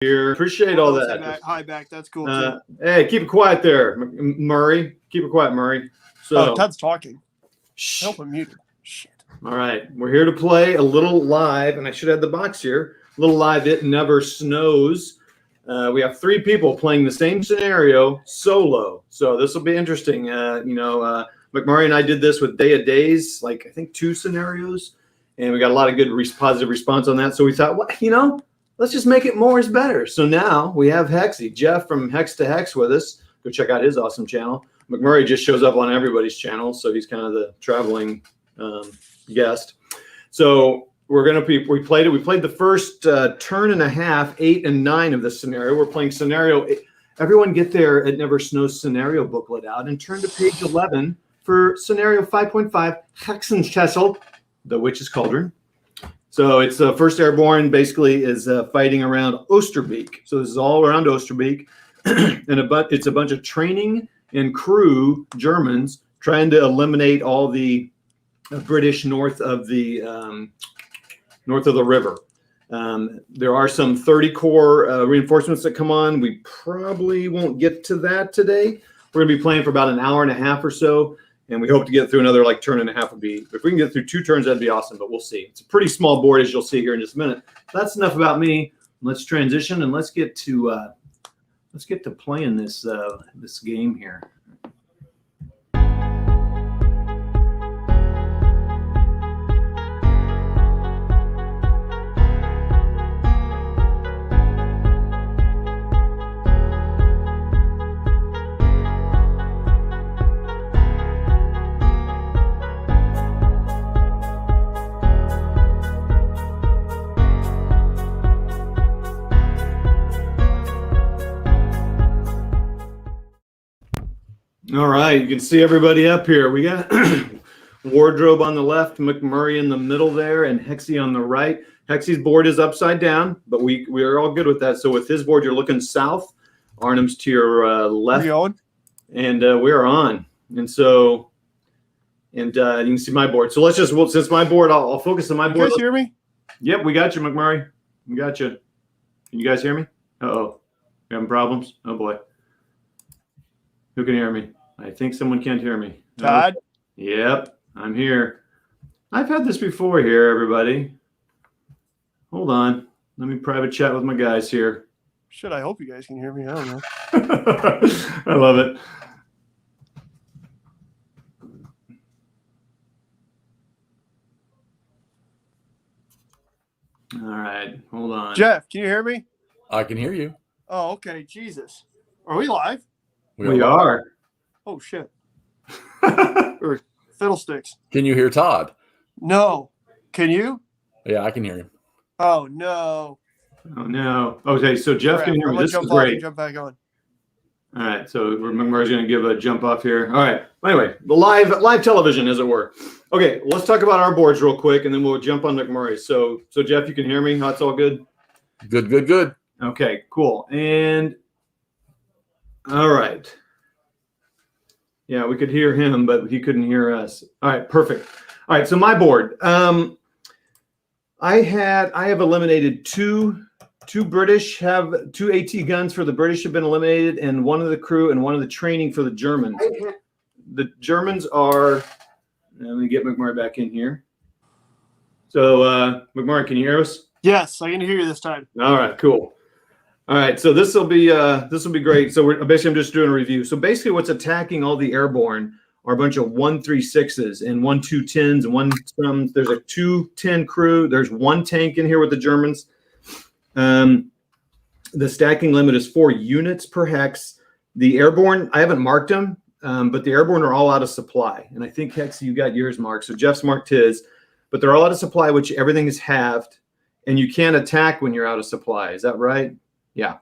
here. Appreciate all that. Back. Hi, back. That's cool too. Hey, keep it quiet there, Murray. Keep it quiet, Murray. So, Todd's talking. Shh. Help him mute. Shit. All right, we're here to play a little live, and I should have the box here. A little live. It Never Snows. We have 3 people playing the same scenario solo, so this will be interesting. McMurray and I did this with Day of Days, like I think 2 scenarios, and we got a lot of good positive response on that. So we thought, well, let's just make it more is better. So now we have Hexy, Jeff from Hex2Hex with us. Go check out his awesome channel. McMurray just shows up on everybody's channel, so he's kind of the traveling guest. So we played it. We played the first turn and a half, 8 and 9 of the scenario. We're playing scenario. Everyone get their It Never Snows scenario booklet out and turn to page 11 for scenario 5.5, Hexen the Witch's Cauldron. So it's the first airborne basically is fighting around Oosterbeek. So this is all around Oosterbeek. And it's a bunch of training and crew Germans trying to eliminate all the British north of the river. There are some 30 corps reinforcements that come on. We probably won't get to that today. We're going to be playing for about an hour and a half or so, and we hope to get through another turn and a half. If we can get through 2 turns, that'd be awesome, but we'll see. It's a pretty small board, as you'll see here in just a minute. That's enough about me. Let's transition and let's get to playing this game here. All right, you can see everybody up here. We got Wardrobe on the left, McMurray in the middle there, and Hexy on the right. Hexy's board is upside down, but we are all good with that. So with his board, you're looking south. Arnhem's to your left. We on? And we are on. And so, you can see my board. So since my board, I'll focus on my board. You guys hear me? Yep, we got you, McMurray. We got you. Can you guys hear me? Uh-oh. You having problems? Oh, boy. Who can hear me? I think someone can't hear me. Todd? Yep, I'm here. I've had this before here, everybody. Hold on. Let me private chat with my guys here. Shit, I hope you guys can hear me. I don't know. I love it. All right, hold on. Jeff, can you hear me? I can hear you. Oh, okay. Jesus. Are we live? We are. Oh, shit. Or fiddlesticks. Can you hear Todd? No. Can you? Yeah, I can hear him. Oh, no. Oh, no. Okay, so Jeff can hear me. This is jump great. Off, jump back on. All right, so McMurray's going to give a jump off here. All right. Anyway, the live television, as it were. Okay, let's talk about our boards real quick, and then we'll jump on McMurray. So Jeff, you can hear me? That's all good? Good. Okay, cool. And all right. Yeah, we could hear him, but he couldn't hear us. All right, perfect. All right, so my board. I have eliminated two British, have 2 AT guns for the British have been eliminated, and 1 of the crew and 1 of the training for the Germans. The Germans are, let me get McMurray back in here. So McMurray, can you hear us? Yes, I can hear you this time. All right, cool. All right, so this will be great. So I'm just doing a review. So basically, what's attacking all the airborne are a bunch of 136s and 1-2-10s and there's a 2-10 crew. There's 1 tank in here with the Germans. The stacking limit is 4 units per hex. The airborne, I haven't marked them, but the airborne are all out of supply. And I think Hex, you got yours marked. So Jeff's marked his, but they're all out of supply, which everything is halved, and you can't attack when you're out of supply. Is that right? Yeah.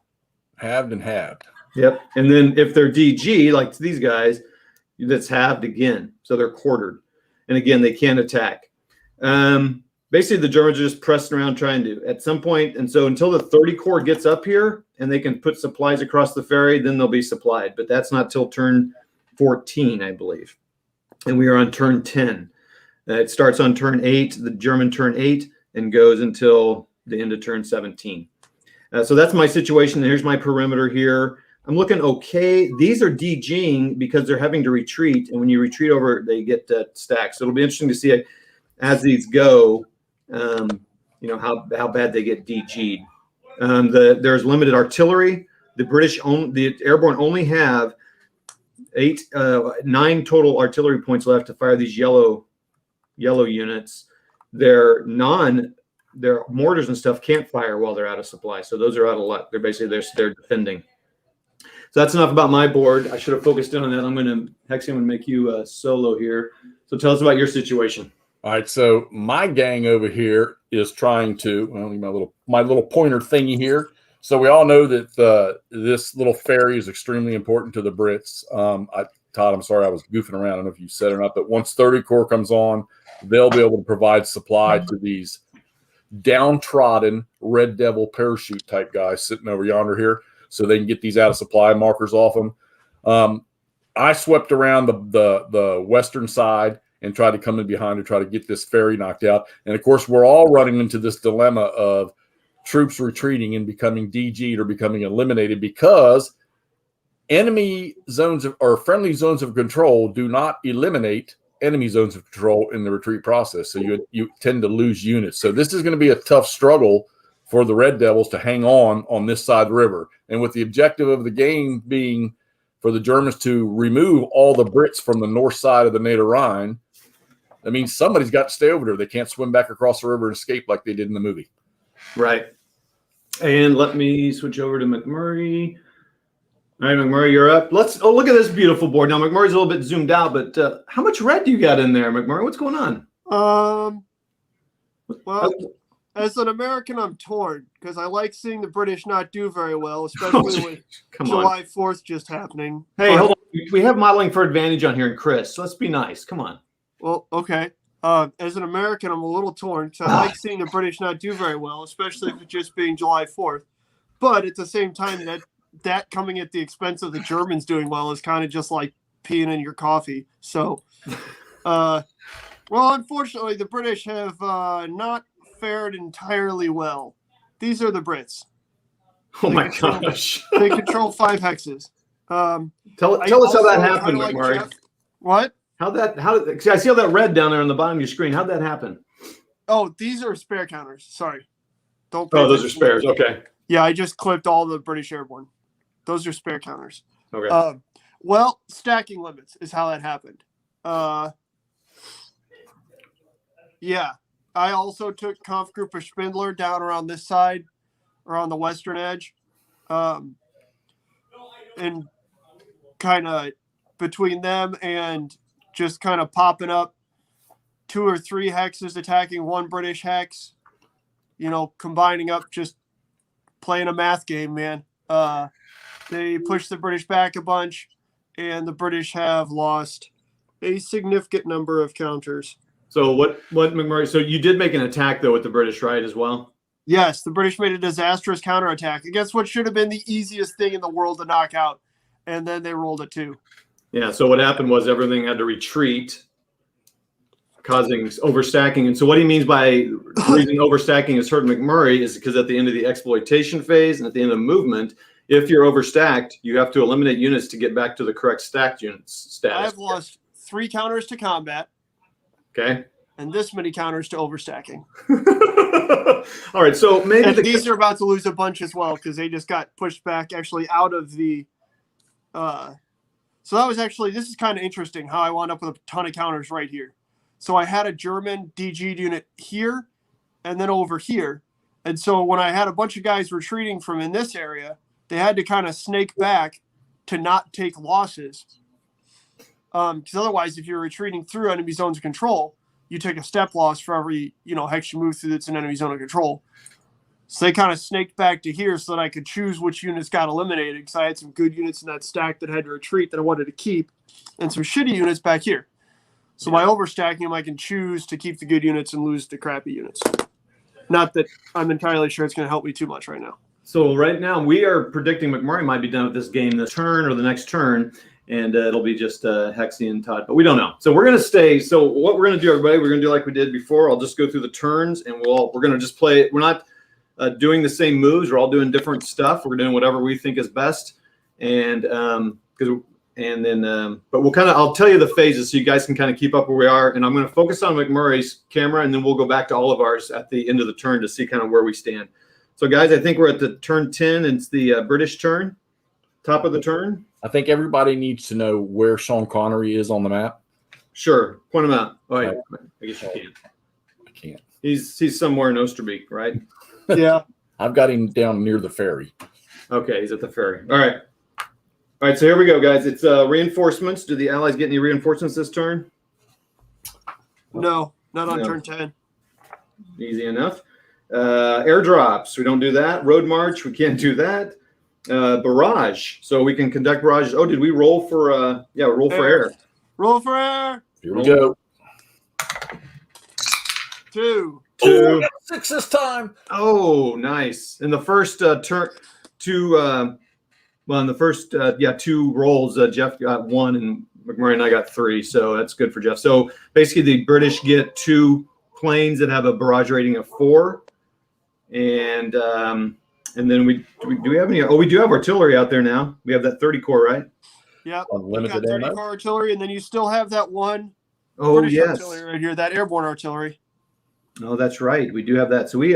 Halved and halved. Yep. And then if they're DG, like these guys, that's halved again. So they're quartered. And again, they can't attack. Basically, the Germans are just pressing around trying to at some point. And so until the 30 Corps gets up here and they can put supplies across the ferry, then they'll be supplied. But that's not till turn 14, I believe. And we are on turn 10. It starts on turn 8, the German turn 8, and goes until the end of turn 17. So that's my situation. Here's my perimeter here. I'm looking okay. These are DGing because they're having to retreat, and when you retreat over, they get stacked. So it'll be interesting to see as these go, how bad they get DG'd. There's limited artillery. The airborne only have 9 total artillery points left to fire these yellow units. Their mortars and stuff can't fire while they're out of supply. So those are out of luck. They're basically they're defending. So that's enough about my board. I should have focused in on that. I'm going to Hexy, I'm going to make you solo here. So tell us about your situation. All right, so my gang over here is trying to my little pointer thingy here. So we all know that this little ferry is extremely important to the Brits. Todd, I'm sorry I was goofing around. I don't know if you said it or not, but once 30 Corps comes on, they'll be able to provide supply to these downtrodden Red Devil parachute type guys sitting over yonder here, so they can get these out of supply markers off them. I swept around the western side and tried to come in behind to try to get this ferry knocked out. And of course, we're all running into this dilemma of troops retreating and becoming DG'd or becoming eliminated because enemy zones or friendly zones of control do not eliminate enemy zones of control in the retreat process. So you tend to lose units. So this is going to be a tough struggle for the Red Devils to hang on this side of the river. And with the objective of the game being for the Germans to remove all the Brits from the north side of the Niederrhein, that means somebody's got to stay over there. They can't swim back across the river and escape like they did in the movie. Right. And let me switch over to McMurray. All right, McMurray, you're up. Look at this beautiful board. Now, McMurray's a little bit zoomed out, but how much red do you got in there, McMurray? What's going on? Well, as an American, I'm torn because I like seeing the British not do very well, especially with July 4th just happening. Hey, hold on. We have modeling for advantage on here and Chris, so let's be nice. Come on. Well, okay. As an American, I'm a little torn because I like seeing the British not do very well, especially if it's just being July 4th. But at the same time, that coming at the expense of the Germans doing well is kind of just like peeing in your coffee. So, well, unfortunately, the British have not fared entirely well. These are the Brits. Oh my gosh. They control 5 hexes. Tell us how that happened, McMurray. What? I see all that red down there on the bottom of your screen. How'd that happen? Oh, these are spare counters. Sorry. Oh, those are spares. Okay. Yeah, I just clipped all the British airborne. Those are spare counters. Okay. Well, stacking limits is how that happened. Yeah. I also took Kampfgruppe Spindler down around this side, around the western edge. And kind of between them and just kind of popping up 2 or 3 hexes attacking 1 British hex, combining up, just playing a math game, man. They pushed the British back a bunch, and the British have lost a significant number of counters. So what McMurray? So you did make an attack though with the British, right, as well? Yes, the British made a disastrous counterattack against what should have been the easiest thing in the world to knock out, and then they rolled a 2. Yeah. So what happened was everything had to retreat, causing overstacking. And so what he means by the reason overstacking has hurt McMurray is because at the end of the exploitation phase and at the end of the movement, if you're overstacked, you have to eliminate units to get back to the correct stacked units status. I've lost 3 counters to combat. Okay. And this many counters to overstacking. All right. So maybe these are about to lose a bunch as well because they just got pushed back actually out of the. So that was actually, this is kind of interesting how I wound up with a ton of counters right here. So I had a German DG unit here and then over here. And so when I had a bunch of guys retreating from in this area, they had to kind of snake back to not take losses. Because otherwise, if you're retreating through enemy zones of control, you take a step loss for every, hex you move through that's an enemy zone of control. So they kind of snaked back to here so that I could choose which units got eliminated because I had some good units in that stack that had to retreat that I wanted to keep and some shitty units back here. So by overstacking them, I can choose to keep the good units and lose the crappy units. Not that I'm entirely sure it's going to help me too much right now. So right now we are predicting McMurray might be done with this game this turn or the next turn, and it'll be just Hexy and Todd, but we don't know. So we're going to stay. So what we're going to do, everybody, we're going to do like we did before. I'll just go through the turns, and we're going to just play it. We're not doing the same moves. We're all doing different stuff. We're doing whatever we think is best. And but we'll I'll tell you the phases so you guys can kind of keep up where we are. And I'm going to focus on McMurray's camera, and then we'll go back to all of ours at the end of the turn to see kind of where we stand. So guys, I think we're at the turn 10. And it's the British turn, top of the turn. I think everybody needs to know where Sean Connery is on the map. Sure. Point him out. Oh, yeah. I guess you can. I can't. He's somewhere in Osterbeek, right? Yeah. I've got him down near the ferry. Okay, he's at the ferry. All right. All right, so here we go, guys. It's reinforcements. Do the Allies get any reinforcements this turn? No, not on turn 10. Easy enough. Airdrops. We don't do that. Road march. We can't do that. Barrage. So we can conduct barrages. Oh, did we roll for roll for air? Roll for air. Here we go. 2. Oh, 6 this time. Oh, nice. In the first turn, in the first 2 rolls, Jeff got 1 and McMurray and I got 3. So that's good for Jeff. So basically the British get 2 planes that have a barrage rating of 4. And then we have any? Oh, we do have artillery out there now. We have that 30 core, right? Yeah. Unlimited 30 core artillery, and then you still have that one. Oh, British yes. artillery right here, that airborne artillery. Oh, that's right. We do have that. So we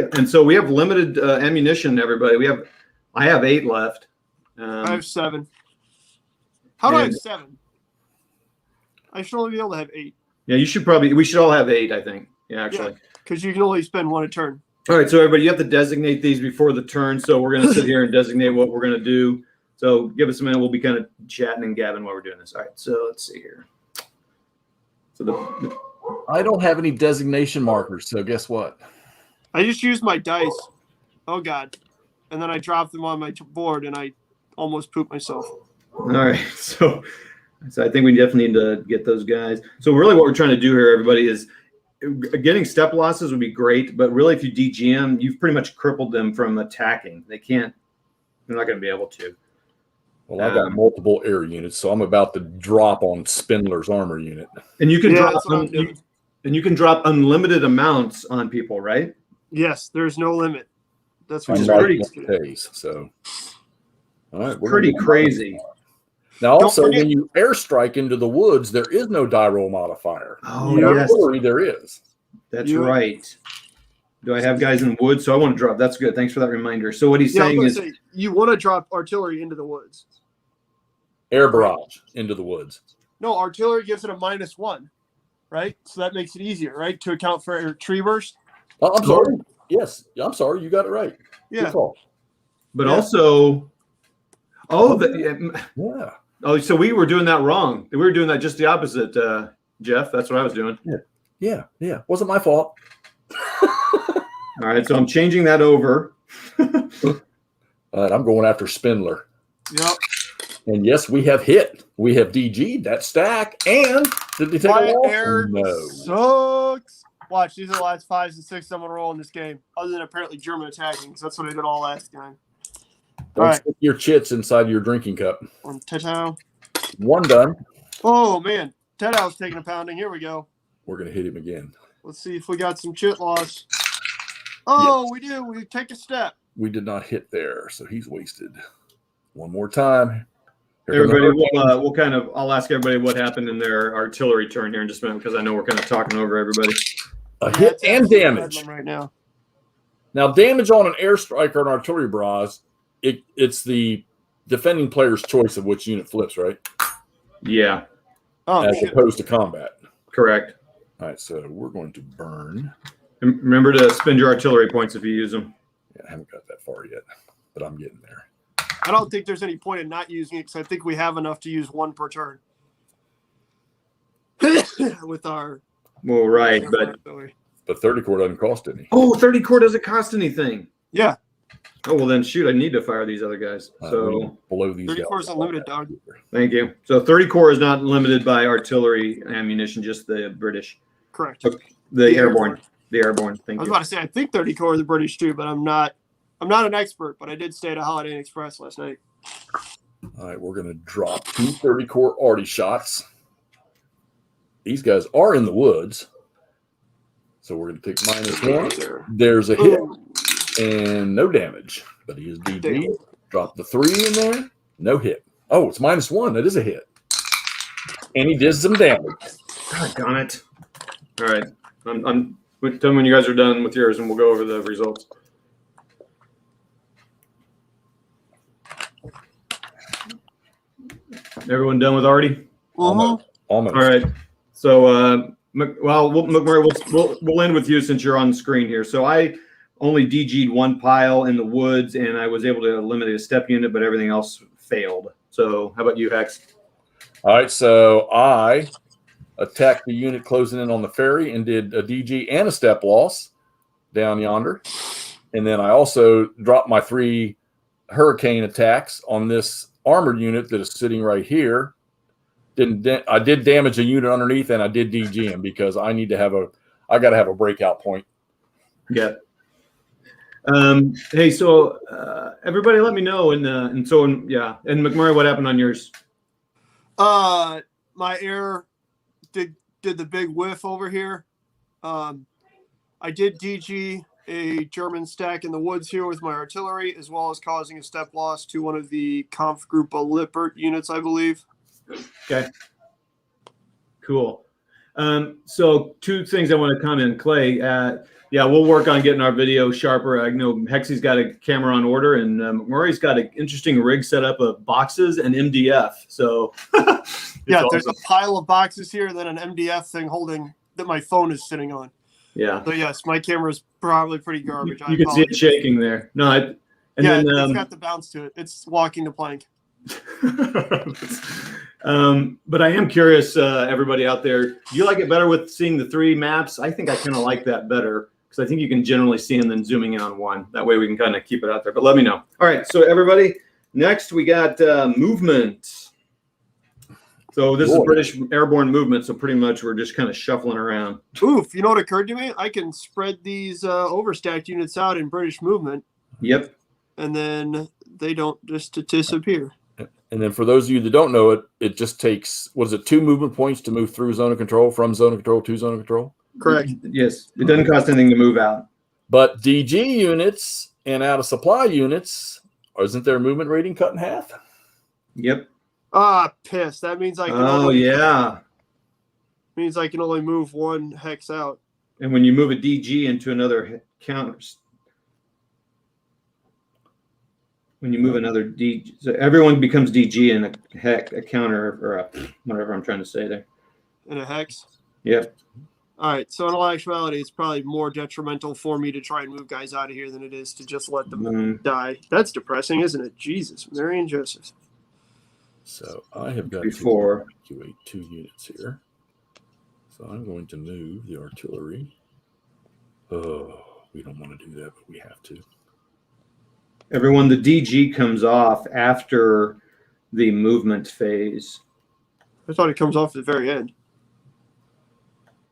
have limited ammunition. Everybody, I have 8 left. I have 7. How do I have 7? I should only be able to have 8. Yeah, we should all have 8. I think. Yeah, actually. Because you can only spend 1 a turn. All right, so everybody, you have to designate these before the turn. So we're going to sit here and designate what we're going to do. So give us a minute. We'll be kind of chatting and gabbing while we're doing this. All right, so let's see here. So I don't have any designation markers, so guess what? I just used my dice. Oh, God. And then I dropped them on my board, and I almost pooped myself. all right, so I think we definitely need to get those guys. So really what we're trying to do here, everybody, is getting step losses would be great, but really if you DGM, you've pretty much crippled them from attacking. They're not going to be able to. Well, I've got multiple air units, so I'm about to drop on Spindler's armor unit. And you can drop unlimited amounts on people, right? Yes, there's no limit. That's what days. So, all right, pretty crazy. Now, also, when you airstrike into the woods, there is no die roll modifier. Oh, yes. There is. That's right. Do I have guys in the woods? So I want to drop. That's good. Thanks for that reminder. So what he's saying is you want to drop artillery into the woods. Air barrage into the woods. No, artillery gives it a -1, right? So that makes it easier, right? To account for tree burst. Oh, I'm sorry. Yes. I'm sorry. You got it right. Yeah. But also, oh, so we were doing that wrong. We were doing that just the opposite, Jeff. That's what I was doing. Yeah. Wasn't my fault. All right, so I'm changing that over. All right, I'm going after Spindler. Yep. And yes, we have hit. We have DG'd that stack. And did they take a loss? Air No. Sucks. Watch, these are the last 5s and 6s I'm going to roll in this game, other than apparently German attacking, because that's what I did all last game. Don't stick your chits inside your drinking cup. On Tetao. 1 done. Oh, man. Tetao's taking a pounding. Here we go. We're going to hit him again. Let's see if we got some chit loss. Oh, yes. We do. We take a step. We did not hit there, so he's wasted. 1 more time. Everybody, I'll ask everybody what happened in their artillery turn here in just a minute, because I know we're kind of talking over everybody. A hit and damage. Right now, damage on an airstrike or an artillery barrage, it's the defending player's choice of which unit flips, right? Yeah. As opposed to combat. Correct. All right, so we're going to burn. And remember to spend your artillery points if you use them. Yeah, I haven't got that far yet, but I'm getting there. I don't think there's any point in not using it, because I think we have enough to use 1 per turn. With our... Well, right, but 30 core doesn't cost any. Oh, 30 core doesn't cost anything. Yeah. Oh, well then, shoot, I need to fire these other guys. So below these 30 core is unlimited, dog. Thank you. So 30 core is not limited by artillery ammunition, just the British. Correct. The airborne. The airborne. Thank you. I was about to say, I think 30 core are the British too, but I'm not an expert, but I did stay at a Holiday Inn Express last night. All right, we're going to drop 2 30 core arty shots. These guys are in the woods. So we're going to take -1. There's a hit. And no damage. But he is DG. Drop the 3 in there. No hit. Oh, it's -1. That is a hit. And he did some damage. God darn it. All right. Tell me when you guys are done with yours, and we'll go over the results. Everyone done with Artie? Almost. All right. So, McMurray, we'll end with you since you're on the screen here. So I only DG'd 1 pile in the woods, and I was able to eliminate a step unit, but everything else failed. So how about you, Hex? All right. So I attacked the unit closing in on the ferry and did a DG and a step loss down yonder. And then I also dropped my 3 hurricane attacks on this armored unit that is sitting right here. I did damage a unit underneath, and I did DG him because I got to have a breakout point. Yeah. Hey, so everybody, let me know. And McMurray, what happened on yours? My air did the big whiff over here. I did DG a German stack in the woods here with my artillery, as well as causing a step loss to one of the Kampfgruppe Lippert units, I believe. Okay. Cool. So 2 things I want to comment, Clay. We'll work on getting our video sharper. I know Hexy's got a camera on order, and McMurray's got an interesting rig set up of boxes and MDF. So yeah, there's a pile of boxes here, and then an MDF thing holding that my phone is sitting on. Yeah. So yes, my camera's probably pretty garbage. You can see it shaking there. No, it's got the bounce to it. It's walking the plank. But I am curious, everybody out there, do you like it better with seeing the 3 maps? I think I kind of like that better because I think you can generally see them than zooming in on one. That way we can kind of keep it out there. But let me know. All right, so everybody, next we got movement. So this is British airborne movement. So pretty much we're just kind of shuffling around. Oof, you know what occurred to me? I can spread these overstacked units out in British movement. Yep. And then they don't just disappear. And then for those of you that don't know it, it just takes, 2 movement points to move through zone of control, from zone of control to zone of control? Correct. Yes. It doesn't cost anything to move out. But DG units and out of supply units, isn't their movement rating cut in half? Yep. Ah, piss. That means I can means I can only move 1 hex out. And when you move a DG into another counter, when you move another DG, so everyone becomes DG in a counter or whatever I'm trying to say there. In a hex? Yep. All right. So in all actuality, it's probably more detrimental for me to try and move guys out of here than it is to just let them die. That's depressing, isn't it? Jesus, Mary and Joseph. So I have got to evacuate 2 units here. So I'm going to move the artillery. Oh, we don't want to do that, but we have to. Everyone, the DG comes off after the movement phase. I thought it comes off at the very end.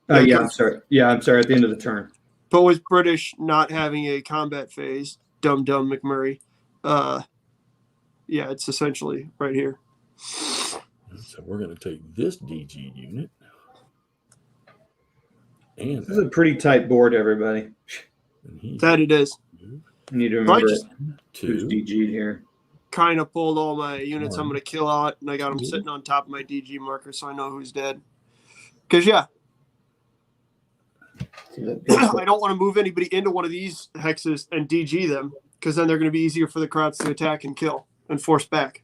I'm sorry. Yeah, I'm sorry. At the end of the turn. But with British not having a combat phase, dumb McMurray, it's essentially right here. So we're going to take this DG unit. And this is a pretty tight board, everybody. That it is. You need to remember who's DG'd here. Kind of pulled all my units I'm going to kill out, and I got them sitting on top of my DG marker, so I know who's dead. Because, I don't want to move anybody into one of these hexes and DG them, because then they're going to be easier for the crowds to attack and kill and force back.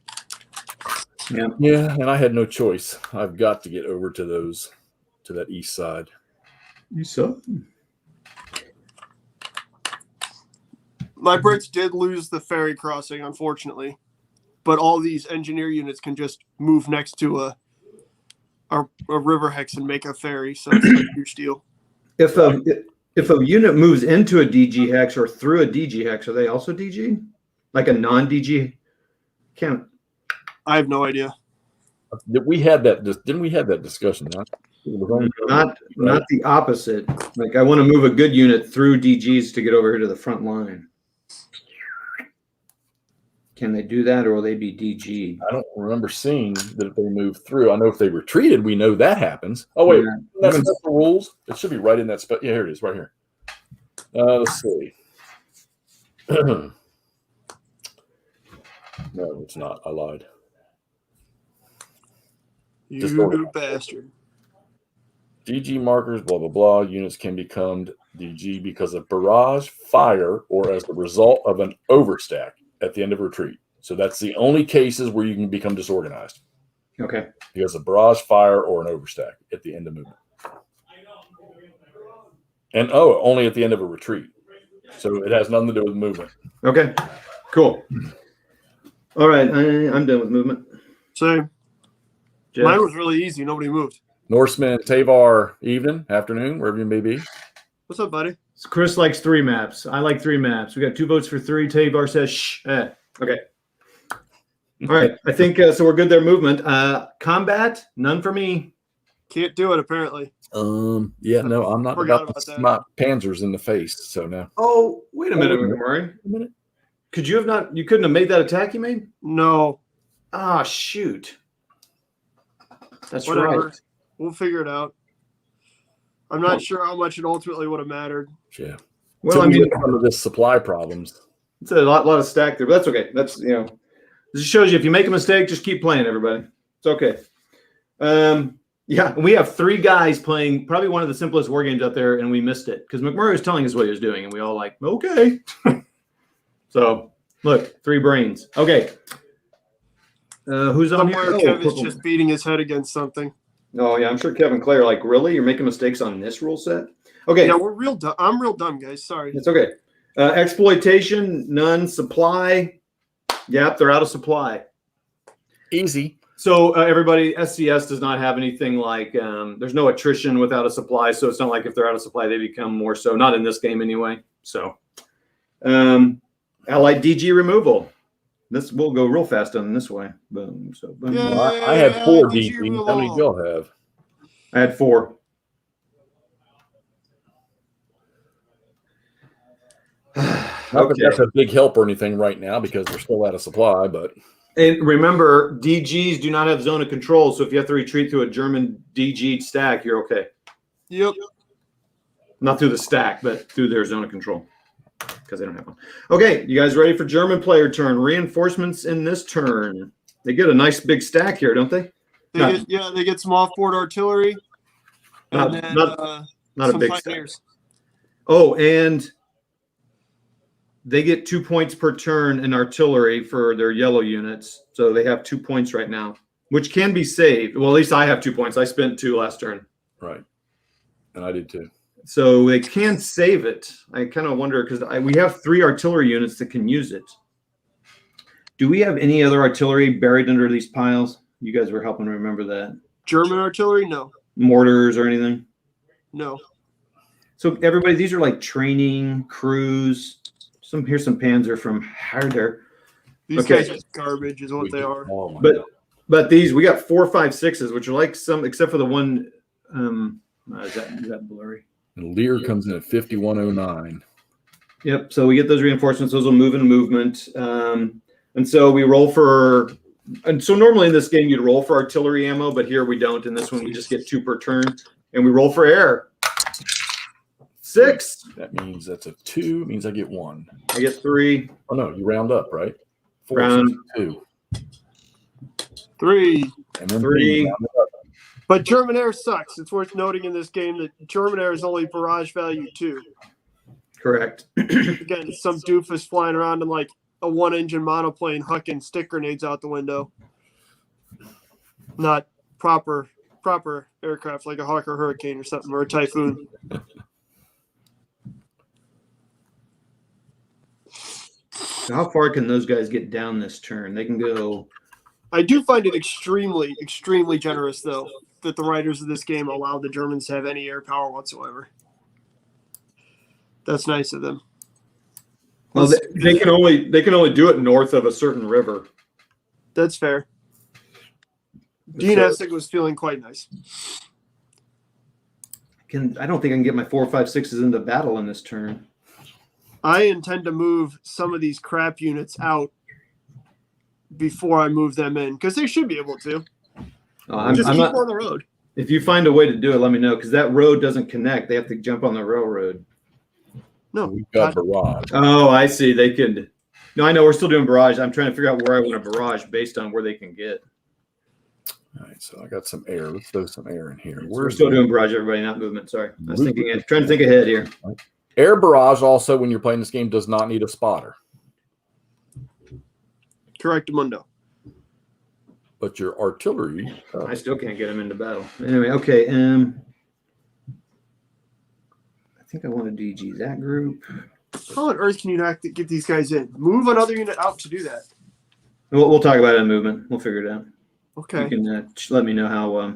Yeah, and I had no choice. I've got to get over to that east side. You so? My Brits did lose the ferry crossing, unfortunately, but all these engineer units can just move next to a river hex and make a ferry, so it's not a huge deal. If a unit moves into a DG hex or through a DG hex, are they also DG? Like a non-DG count? I have no idea. Didn't we have that discussion? Not the opposite. Like I want to move a good unit through DGs to get over here to the front line. Can they do that, or will they be DG? I don't remember seeing that if they move through. I know if they retreated, we know that happens. Oh wait, that's the rules. It should be right in that spot. Yeah, here it is, right here. Let's see. No, it's not. I lied. You bastard. DG markers, blah, blah, blah. Units can become DG because of barrage, fire, or as the result of an overstack at the end of retreat. So that's the only cases where you can become disorganized. Okay. Because of barrage, fire, or an overstack at the end of movement. And only at the end of a retreat. So it has nothing to do with movement. Okay. Cool. All right. I'm done with movement. So Jeff? mine was really easy. Nobody moved. Norseman, Tavar, evening, afternoon, wherever you may be. What's up, buddy? So Chris likes 3 maps. I like 3 maps. We got 2 votes for 3. Tavar says shh. Okay. All right. I think so. We're good there. Movement. Combat. None for me. Can't do it, apparently. Yeah, no, I'm not Forgot about about that. my panzers in the face. So no. Oh, wait a minute, Wait a minute. McMurray. A minute. Could you have not? You couldn't have made that attack you made? No. Ah, shoot. That's Whatever. right. We'll figure it out. I'm not sure how much it ultimately would have mattered. Yeah. Well, I mean, some of this supply problems. it's a lot of stack there, but that's okay. That's this shows you if you make a mistake, just keep playing, everybody. It's okay. Yeah, and we have 3 guys playing probably one of the simplest war games out there, and we missed it because McMurray was telling us what he was doing, and we all like, okay. So look, 3 brains. Okay. Who's on here? Somewhere Kevin's just beating his head against something. Oh yeah, I'm sure Kevin Clare. Like, really, you're making mistakes on this rule set? Okay. Yeah, we're real dumb. I'm real dumb, guys. Sorry. It's okay. Exploitation, none. Supply. Yep, they're out of supply. Easy. So everybody, SCS does not have anything like, there's no attrition without a supply. So it's not like if they're out of supply, they become more so. Not in this game anyway. So allied DG removal. This will go real fast on this way. Boom. So boom. Yeah. Well, I had 4 DG DG. How many do y'all have? I had 4. Not that that's a big help or anything right now because we're still out of supply, but And remember, DGs do not have zone of control. So if you have to retreat through a German DG stack, you're okay. Yep. Not through the stack, but through their zone of control because they don't have one. Okay, you guys ready for German player turn? Reinforcements in this turn. They get a nice big stack here, don't they? They get some off-board artillery. And then not a some big stack. pioneers. Oh, and they get 2 points per turn in artillery for their yellow units. So they have 2 points right now, which can be saved. Well, at least I have 2 points. I spent 2 last turn. right. And I did too. So they can save it. I kind of wonder because we have 3 artillery units that can use it. Do we have any other artillery buried under these piles? You guys were helping remember that. German artillery? No. Mortars or anything? No. So everybody, these are like training, crews. Here's some Panzer from Harder. These Okay. guys are garbage is what they are. Oh my But God. but these we got 4, 5, 6s, which are like some except for the one. Is that blurry? And Lear comes in at 5109. Yep. So we get those reinforcements. Those will move in movement. And so we roll for. And so normally in this game you'd roll for artillery ammo, but here we don't. In this one we just get 2 per turn, and we roll for air. 6. That means that's a 2. Means I get 1. I get 3. Oh no, you round up, right? 4, Round. 2. 3. And then 3. round it up. But German air sucks. It's worth noting in this game that German air is only barrage value 2. Correct. Again, it's some doofus flying around in like a 1-engine monoplane hucking stick grenades out the window. Not proper aircraft like a Hawk or Hurricane or something, or a Typhoon. How far can those guys get down this turn? They can go. I do find it extremely, extremely generous, though, that the writers of this game allowed the Germans to have any air power whatsoever. That's nice of them. Well, they can only do it north of a certain river. That's fair. Dean Essig was feeling quite nice. I don't think I can get my 4, 5, 6s into battle in this turn. I intend to move some of these crap units out before I move them in, because they should be able to. Just keep on the road. If you find a way to do it, let me know, because that road doesn't connect. They have to jump on the railroad. No. We've got barrage. Oh, I see. They could. No, I know we're still doing barrage. I'm trying to figure out where I want a barrage based on where they can get. All right, so I got some air. Let's throw some air in here. We're still doing barrage, everybody, not movement. Sorry. I was Movement. trying to think ahead here. Air barrage also, when you're playing this game, does not need a spotter. Correct, Mundo. But your artillery. I still can't get them into battle. Anyway, okay. I think I want to DG that group. How on earth can you not get these guys in? Move another unit out to do that. We'll talk about it in movement. We'll figure it out. Okay. You can let me know how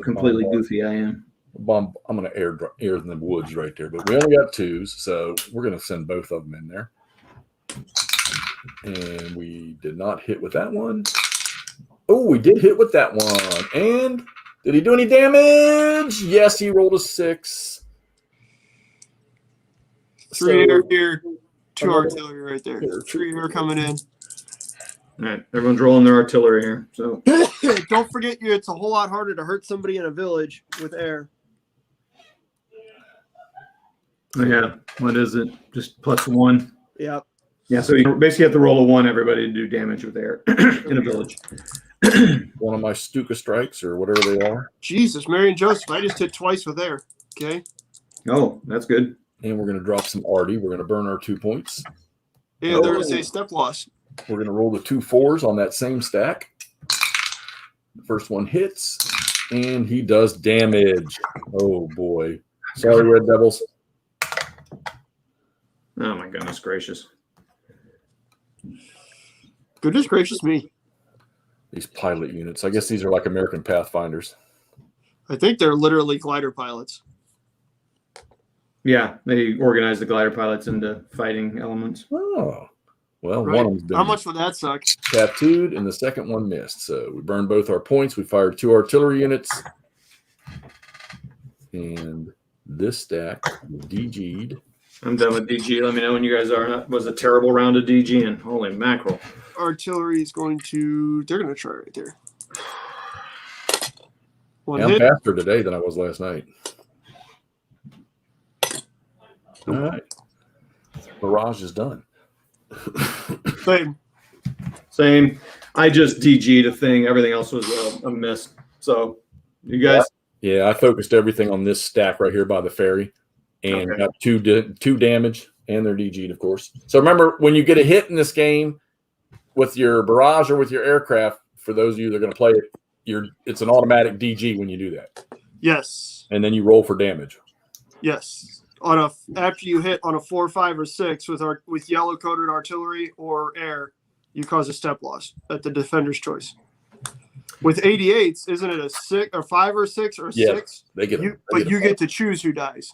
completely goofy I am. Bomb. I'm going to air in the woods right there, but we only got 2s, so we're going to send both of them in there. And we did not hit with that one. Oh, we did hit with that one. And did he do any damage? Yes, he rolled a 6. 3 air here, 2 artillery right there. 3 air coming in. All right, everyone's rolling their artillery here. So don't forget, it's a whole lot harder to hurt somebody in a village with air. yeah, what is it? Just +1. Yeah. Yeah, so you basically have to roll a 1, everybody, to do damage with air in a village. One of my Stuka strikes or whatever they are. Jesus, Mary and Joseph, I just hit twice with air. Okay. Oh, that's good. And we're going to drop some arty. We're going to burn our 2 points. And there is a step loss. We're going to roll the 2 4s on that same stack. The first one hits, and he does damage. Oh, boy. Sorry, Red Devils. Oh, my goodness gracious. Goodness gracious me. These pilot units. I guess these are like American Pathfinders. I think they're literally glider pilots. Yeah, they organize the glider pilots into fighting elements. Oh. Well, Right. one of them's been How much would that suck? tattooed, and the second one missed. So we burned both our points. We fired 2 artillery units. And this stack DG'd. I'm done with DG. Let me know when you guys are. That was a terrible round of DG, and holy mackerel. Artillery is going to. They're going to try right there. One I'm hit. faster today than I was last night. All right. Barrage is done. Same. I just DG'd a thing. Everything else was a miss. So, you guys. Yeah, I focused everything on this stack right here by the ferry and Okay. got 2 damage, and they're DG'd, of course. So remember, when you get a hit in this game with your barrage or with your aircraft, for those of you that are going to play it, it's an automatic DG when you do that. Yes. And then you roll for damage. Yes. After you hit on a 4, 5, or 6 with yellow coated artillery or air, you cause a step loss at the defender's choice. With 88s, isn't it a 6 or 5 or 6 or a 6? They get But you get to choose who dies.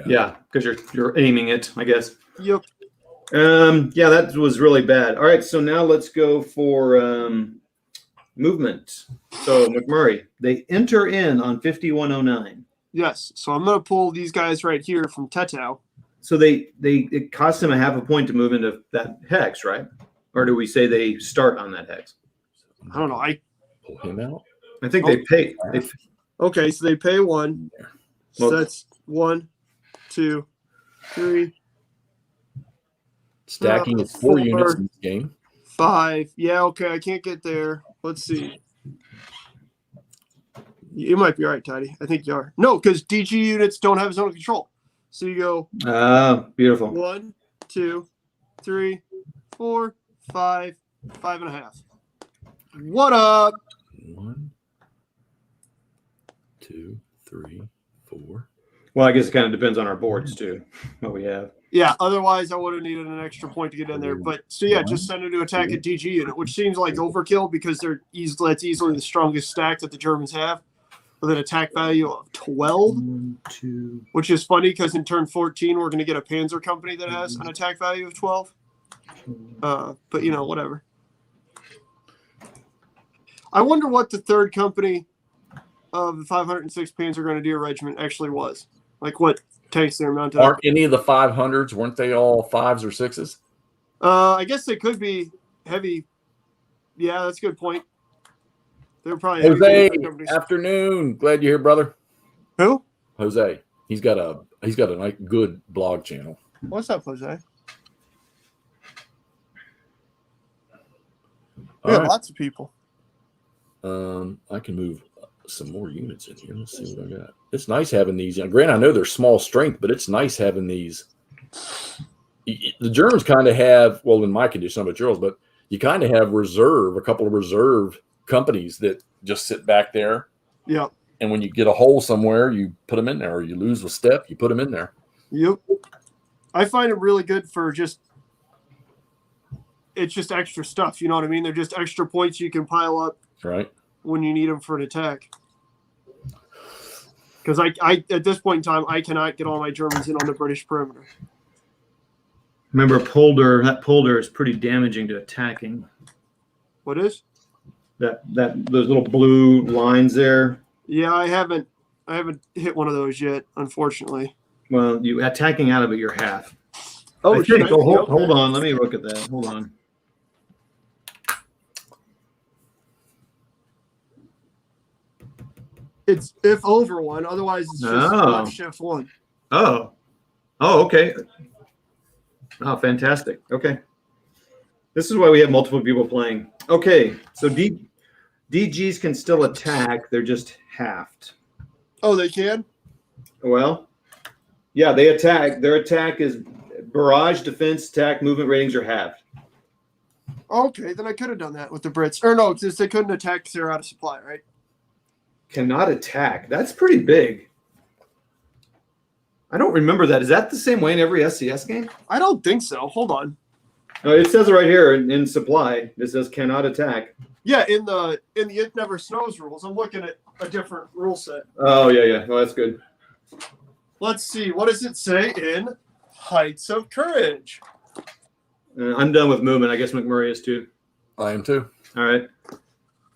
Yeah, because you're aiming it, I guess. Yep. Yeah, that was really bad. All right, so now let's go for movement. So McMurray, they enter in on 5109. Yes. So I'm going to pull these guys right here from Tetau. So it costs them a half a point to move into that hex, right? Or do we say they start on that hex? I don't know. pull him out. I think they pay. Okay, so they pay 1. So Well- that's 1, 2, 3, Stacking is 4 4. units in this game. 5. Yeah, okay, I can't get there. Let's see. You might be right, Tidy. I think you are. No, because DG units don't have zone of control. So you go Beautiful. 1, 2, 3, 4, 5, 5.5. What up? 1, 2, 3, 4. Well, I guess it kind of depends on our boards too, what we have. Yeah, otherwise I would have needed an extra point to get in there. But so yeah, just send them to attack a DG unit, which seems like overkill because that's easily the strongest stack that the Germans have, with an attack value of 12. 1, 2. Which is funny because in turn 14 we're going to get a Panzer company that has an attack value of 12. But whatever. I wonder what the third company of the 506 Panzer Grenadier Regiment actually was. Like what tanks they're mounted on. Aren't any of the 500s? Weren't they all 5s or 6s? I guess they could be heavy. Yeah, that's a good point. They were probably Jose, heavy companies. afternoon. Glad you're here, brother. Who? Jose. He's got a nice, good blog channel. What's up, Jose? All Yeah, right. lots of people. I can move some more units in here. Let's see what I got. It's nice having these. Granted, I know they're small strength, but it's nice having these. The Germans kind of have, well, in my condition, I'm at yours, but you kind of have a couple of reserve companies that just sit back there. Yeah. And when you get a hole somewhere, you put them in there, or you lose a step, you put them in there. Yep. I find it really good for it's just extra stuff. You know what I mean? They're just extra points you can pile up Right. when you need them for an attack. Because I at this point in time, I cannot get all my Germans in on the British perimeter. Remember, that polder is pretty damaging to attacking. What is? Those little blue lines there. Yeah, I haven't hit one of those yet, unfortunately. Well, you attacking out of it, you're half. Oh, I think, hold on. Let me look at that. Hold on. It's if over one. Otherwise, it's just left shift one. Oh, okay. Oh, fantastic. Okay. This is why we have multiple people playing. Okay, so DGs can still attack. They're just halved. Oh, they can? Well, yeah, they attack. Their attack is barrage, defense, attack, movement ratings are halved. Okay, then I could have done that with the Brits. Or no, because they couldn't attack because they're out of supply, right? Cannot attack. That's pretty big. I don't remember that. Is that the same way in every SCS game? I don't think so. Hold on. No, it says it right here in supply. It says cannot attack. Yeah, in the It Never Snows rules. I'm looking at a different rule set. Oh, yeah. Well, that's good. Let's see. What does it say in Heights of Courage? I'm done with movement. I guess McMurray is too. I am too. All right.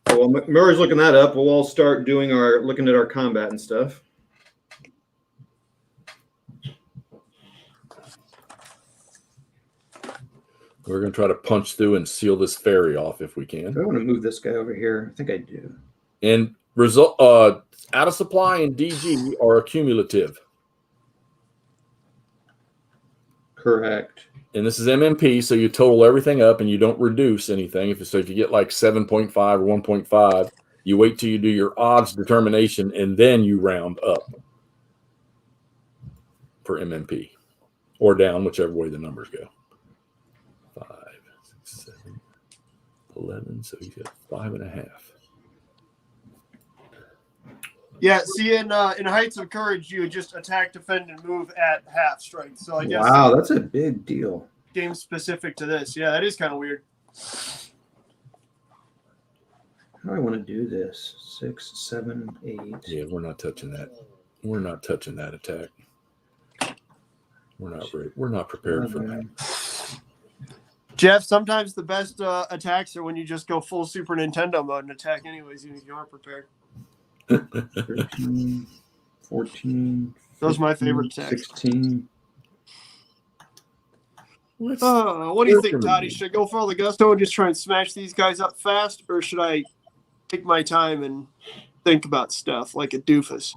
Well, McMurray's looking that up. We'll all start looking at our combat and stuff. We're going to try to punch through and seal this ferry off if we can. I want to move this guy over here. I think I do. And out of supply and DG are cumulative. Correct. And this is MMP, so you total everything up and you don't reduce anything. If you get like 7.5 or 1.5, you wait till you do your odds determination and then you round up for MMP or down, whichever way the numbers go. 5, 6, 7, 11. So you get 5.5. Yeah, see, in Heights of Courage, you would just attack, defend, and move at half strength. So I guess wow, that's a big deal. Game specific to this. Yeah, that is kind of weird. How do I want to do this? 6, 7, 8. Yeah, we're not touching that. We're not touching that attack. We're not ready. We're not prepared for that. Jeff, sometimes the best attacks are when you just go full Super Nintendo mode and attack anyways, even if you aren't prepared. 13, 14. Those are my favorite attacks. 16. What do you think, Toddy? Should I go for all the gusto and just try and smash these guys up fast, or should I take my time and think about stuff like a doofus?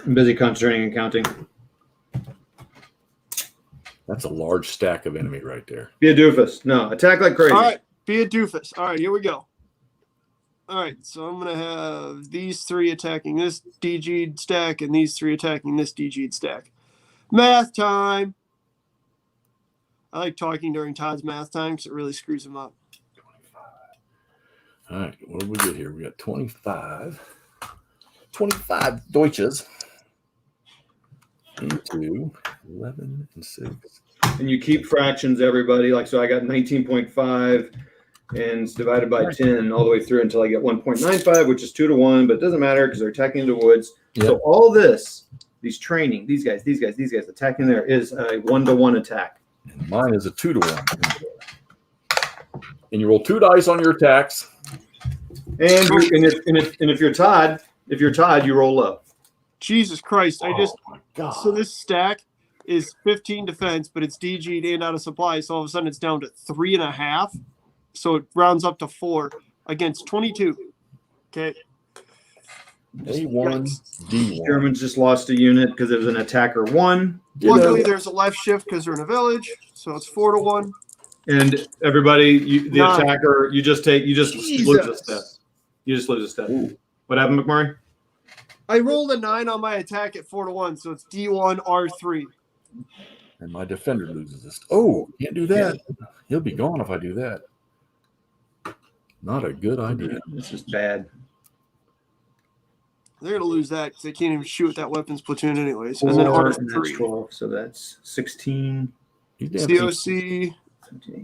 I'm busy concentrating and counting. That's a large stack of enemy right there. Be a doofus. No, attack like crazy. All right, be a doofus. All right, here we go. All right, so I'm going to have these 3 attacking this DG'd stack and these 3 attacking this DG'd stack. Math time. I like talking during Todd's math time because it really screws him up. 25. All right, what do we get here? We got 25. 25 Deutsches into 11 and 6. And you keep fractions, everybody. Like, so I got 19.5 and it's divided by 10 all the way through until I get 1.95, which is 2 to 1, but it doesn't matter because they're attacking into woods. Yep. So all this, these training, these guys attacking there is a 1-to-1 attack. And mine is a 2 to 1. And you roll 2 dice on your attacks. And if you're Todd, you roll low. Jesus Christ! My God. So this stack is 15 defense, but it's DG'd and out of supply. So all of a sudden it's down to 3.5. So it rounds up to 4 against 22. Okay. A1, D1. Germans just lost a unit because it was an attacker 1. Luckily, there's a left shift because they're in a village, so it's 4-1. And everybody, the 9. attacker, you just lose a step. You just lose a step. Ooh. What happened, McMurray? I rolled a 9 on my attack at 4-1, so it's D1 R3. And my defender loses this. Oh, can't do that. He'll be gone if I do that. Not a good idea. This is bad. They're going to lose that because they can't even shoot with that weapons platoon anyways. And 4, then and that's R3. 12, so that's 16. These damn COC.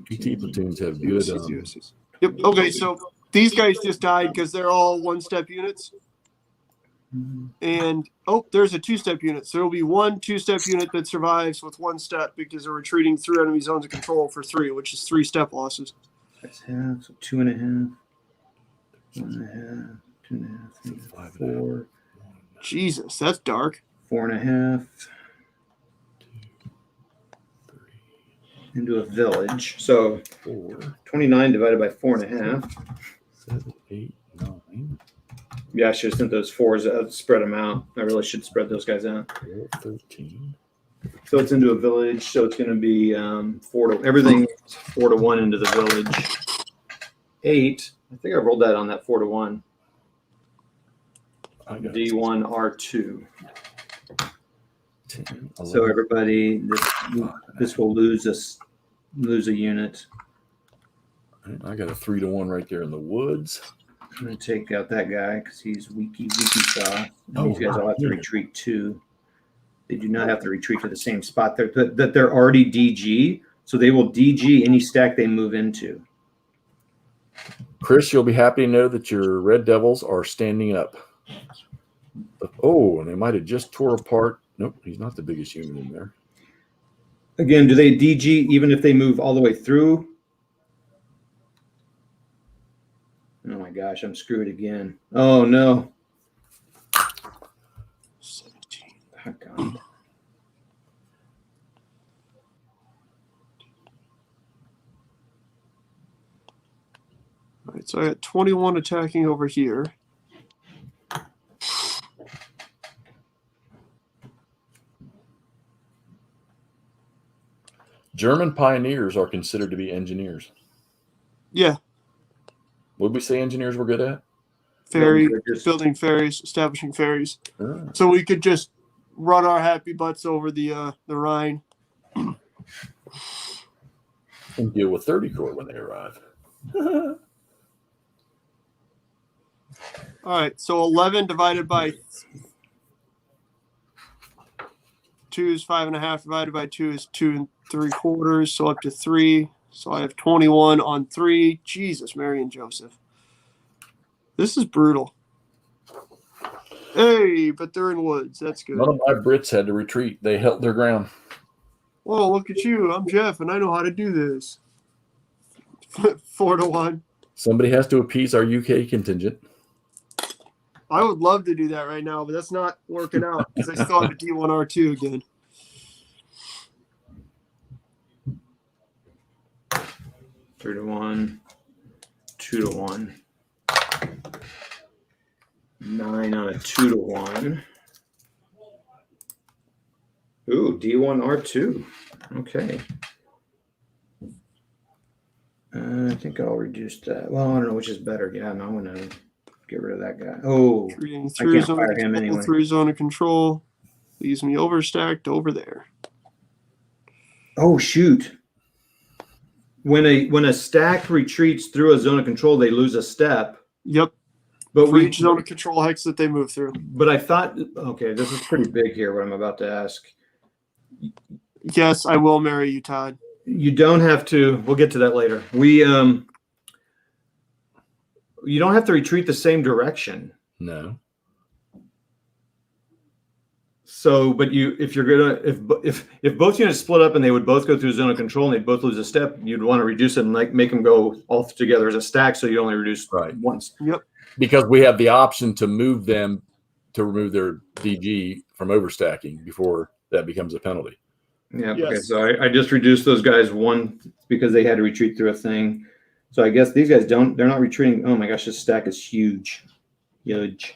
PT platoons have good. COCs. Yep. Okay, so these guys just died because they're all 1-step units. And, there's a 2-step unit. So there will be one 2-step unit that survives with 1 step because they're retreating through enemy zones of control for 3, which is 3 step losses. That's half, so 2.5. 1.5. 2.5. 3, 4. Jesus, that's dark. 4.5. Into a village. So 4, 29 divided by 4.5. 7, 8, 9. Yeah, I should have sent those 4s out, spread them out. I really should spread those guys out. 13. So it's into a village. So it's going to be everything 4-1 into the village. 8. I think I rolled that on that 4-1. D1 R2. 10, So everybody, this will lose a unit. I got a 3-1 right there in the woods. I'm going to take out that guy because he's weaky saw. These guys all have to retreat too. They do not have to retreat to the same spot. They're already DG, so they will DG any stack they move into. Chris, you'll be happy to know that your Red Devils are standing up. And they might have just tore apart. Nope, he's not the biggest unit in there. Again, do they DG even if they move all the way through? Oh my gosh, I'm screwed again. Oh no. 17. Oh, God. All right, so I got 21 attacking over here. German pioneers are considered to be engineers. Yeah. Would we say engineers were good at? Building ferries, establishing ferries. So we could just run our happy butts over the Rhine. And deal with 30 Corps when they arrive. All right, so 11 divided by 2 is 5.5. Divided by 2 is 2 3/4. So up to 3. So I have 21 on 3. Jesus, Mary and Joseph. This is brutal. Hey, but they're in woods. That's good. None of my Brits had to retreat. They held their ground. Whoa, look at you. I'm Jeff, and I know how to do this. 4-1. Somebody has to appease our UK contingent. I would love to do that right now, but that's not working out because I still have a D1 R2 again. Three to 1, 2-1. 9 on a 2-1. Ooh, D1 R2. Okay. I think I'll reduce that. Well, I don't know which is better. Yeah, no, I'm going to get rid of that guy. Oh, I can't fire him anyway. 3 zone of control. Leaves me overstacked over there. Oh, shoot. When a stack retreats through a zone of control, they lose a step. Yep. But for each zone of control hex that they move through. But I thought, okay, this is pretty big here, what I'm about to ask. Yes, I will marry you, Todd. You don't have to. We'll get to that later. You don't have to retreat the same direction. No. So, but if you're gonna, if both units split up and they would both go through zone of control and they both lose a step, you'd want to reduce it and make them go all together as a stack, so you only reduce once. Yep. Because we have the option to move them to remove their DG from overstacking before that becomes a penalty. Yeah. Yes. Okay. So I just reduced those guys one because they had to retreat through a thing. So I guess these guys they're not retreating. Oh my gosh, this stack is huge. Huge.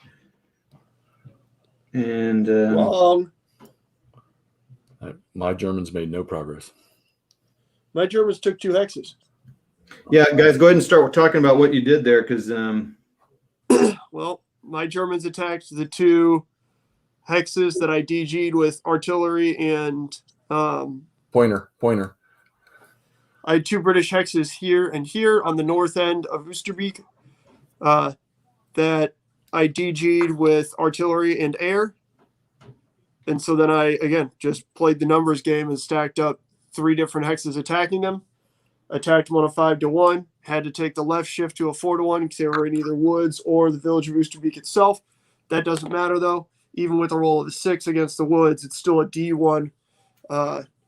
And Wrong. My Germans made no progress. My Germans took 2 hexes. yeah, guys, go ahead and start talking about what you did there, because Well, my Germans attacked the 2 hexes that I DG'd with artillery and Pointer. I had 2 British hexes here and here on the north end of Oosterbeek that I DG'd with artillery and air. And so then I, again, just played the numbers game and stacked up 3 different hexes attacking them. Attacked them on a 5-1. Had to take the left shift to a 4-1 because they were in either woods or the village of Oosterbeek itself. That doesn't matter, though. Even with a roll of a 6 against the woods, it's still a D1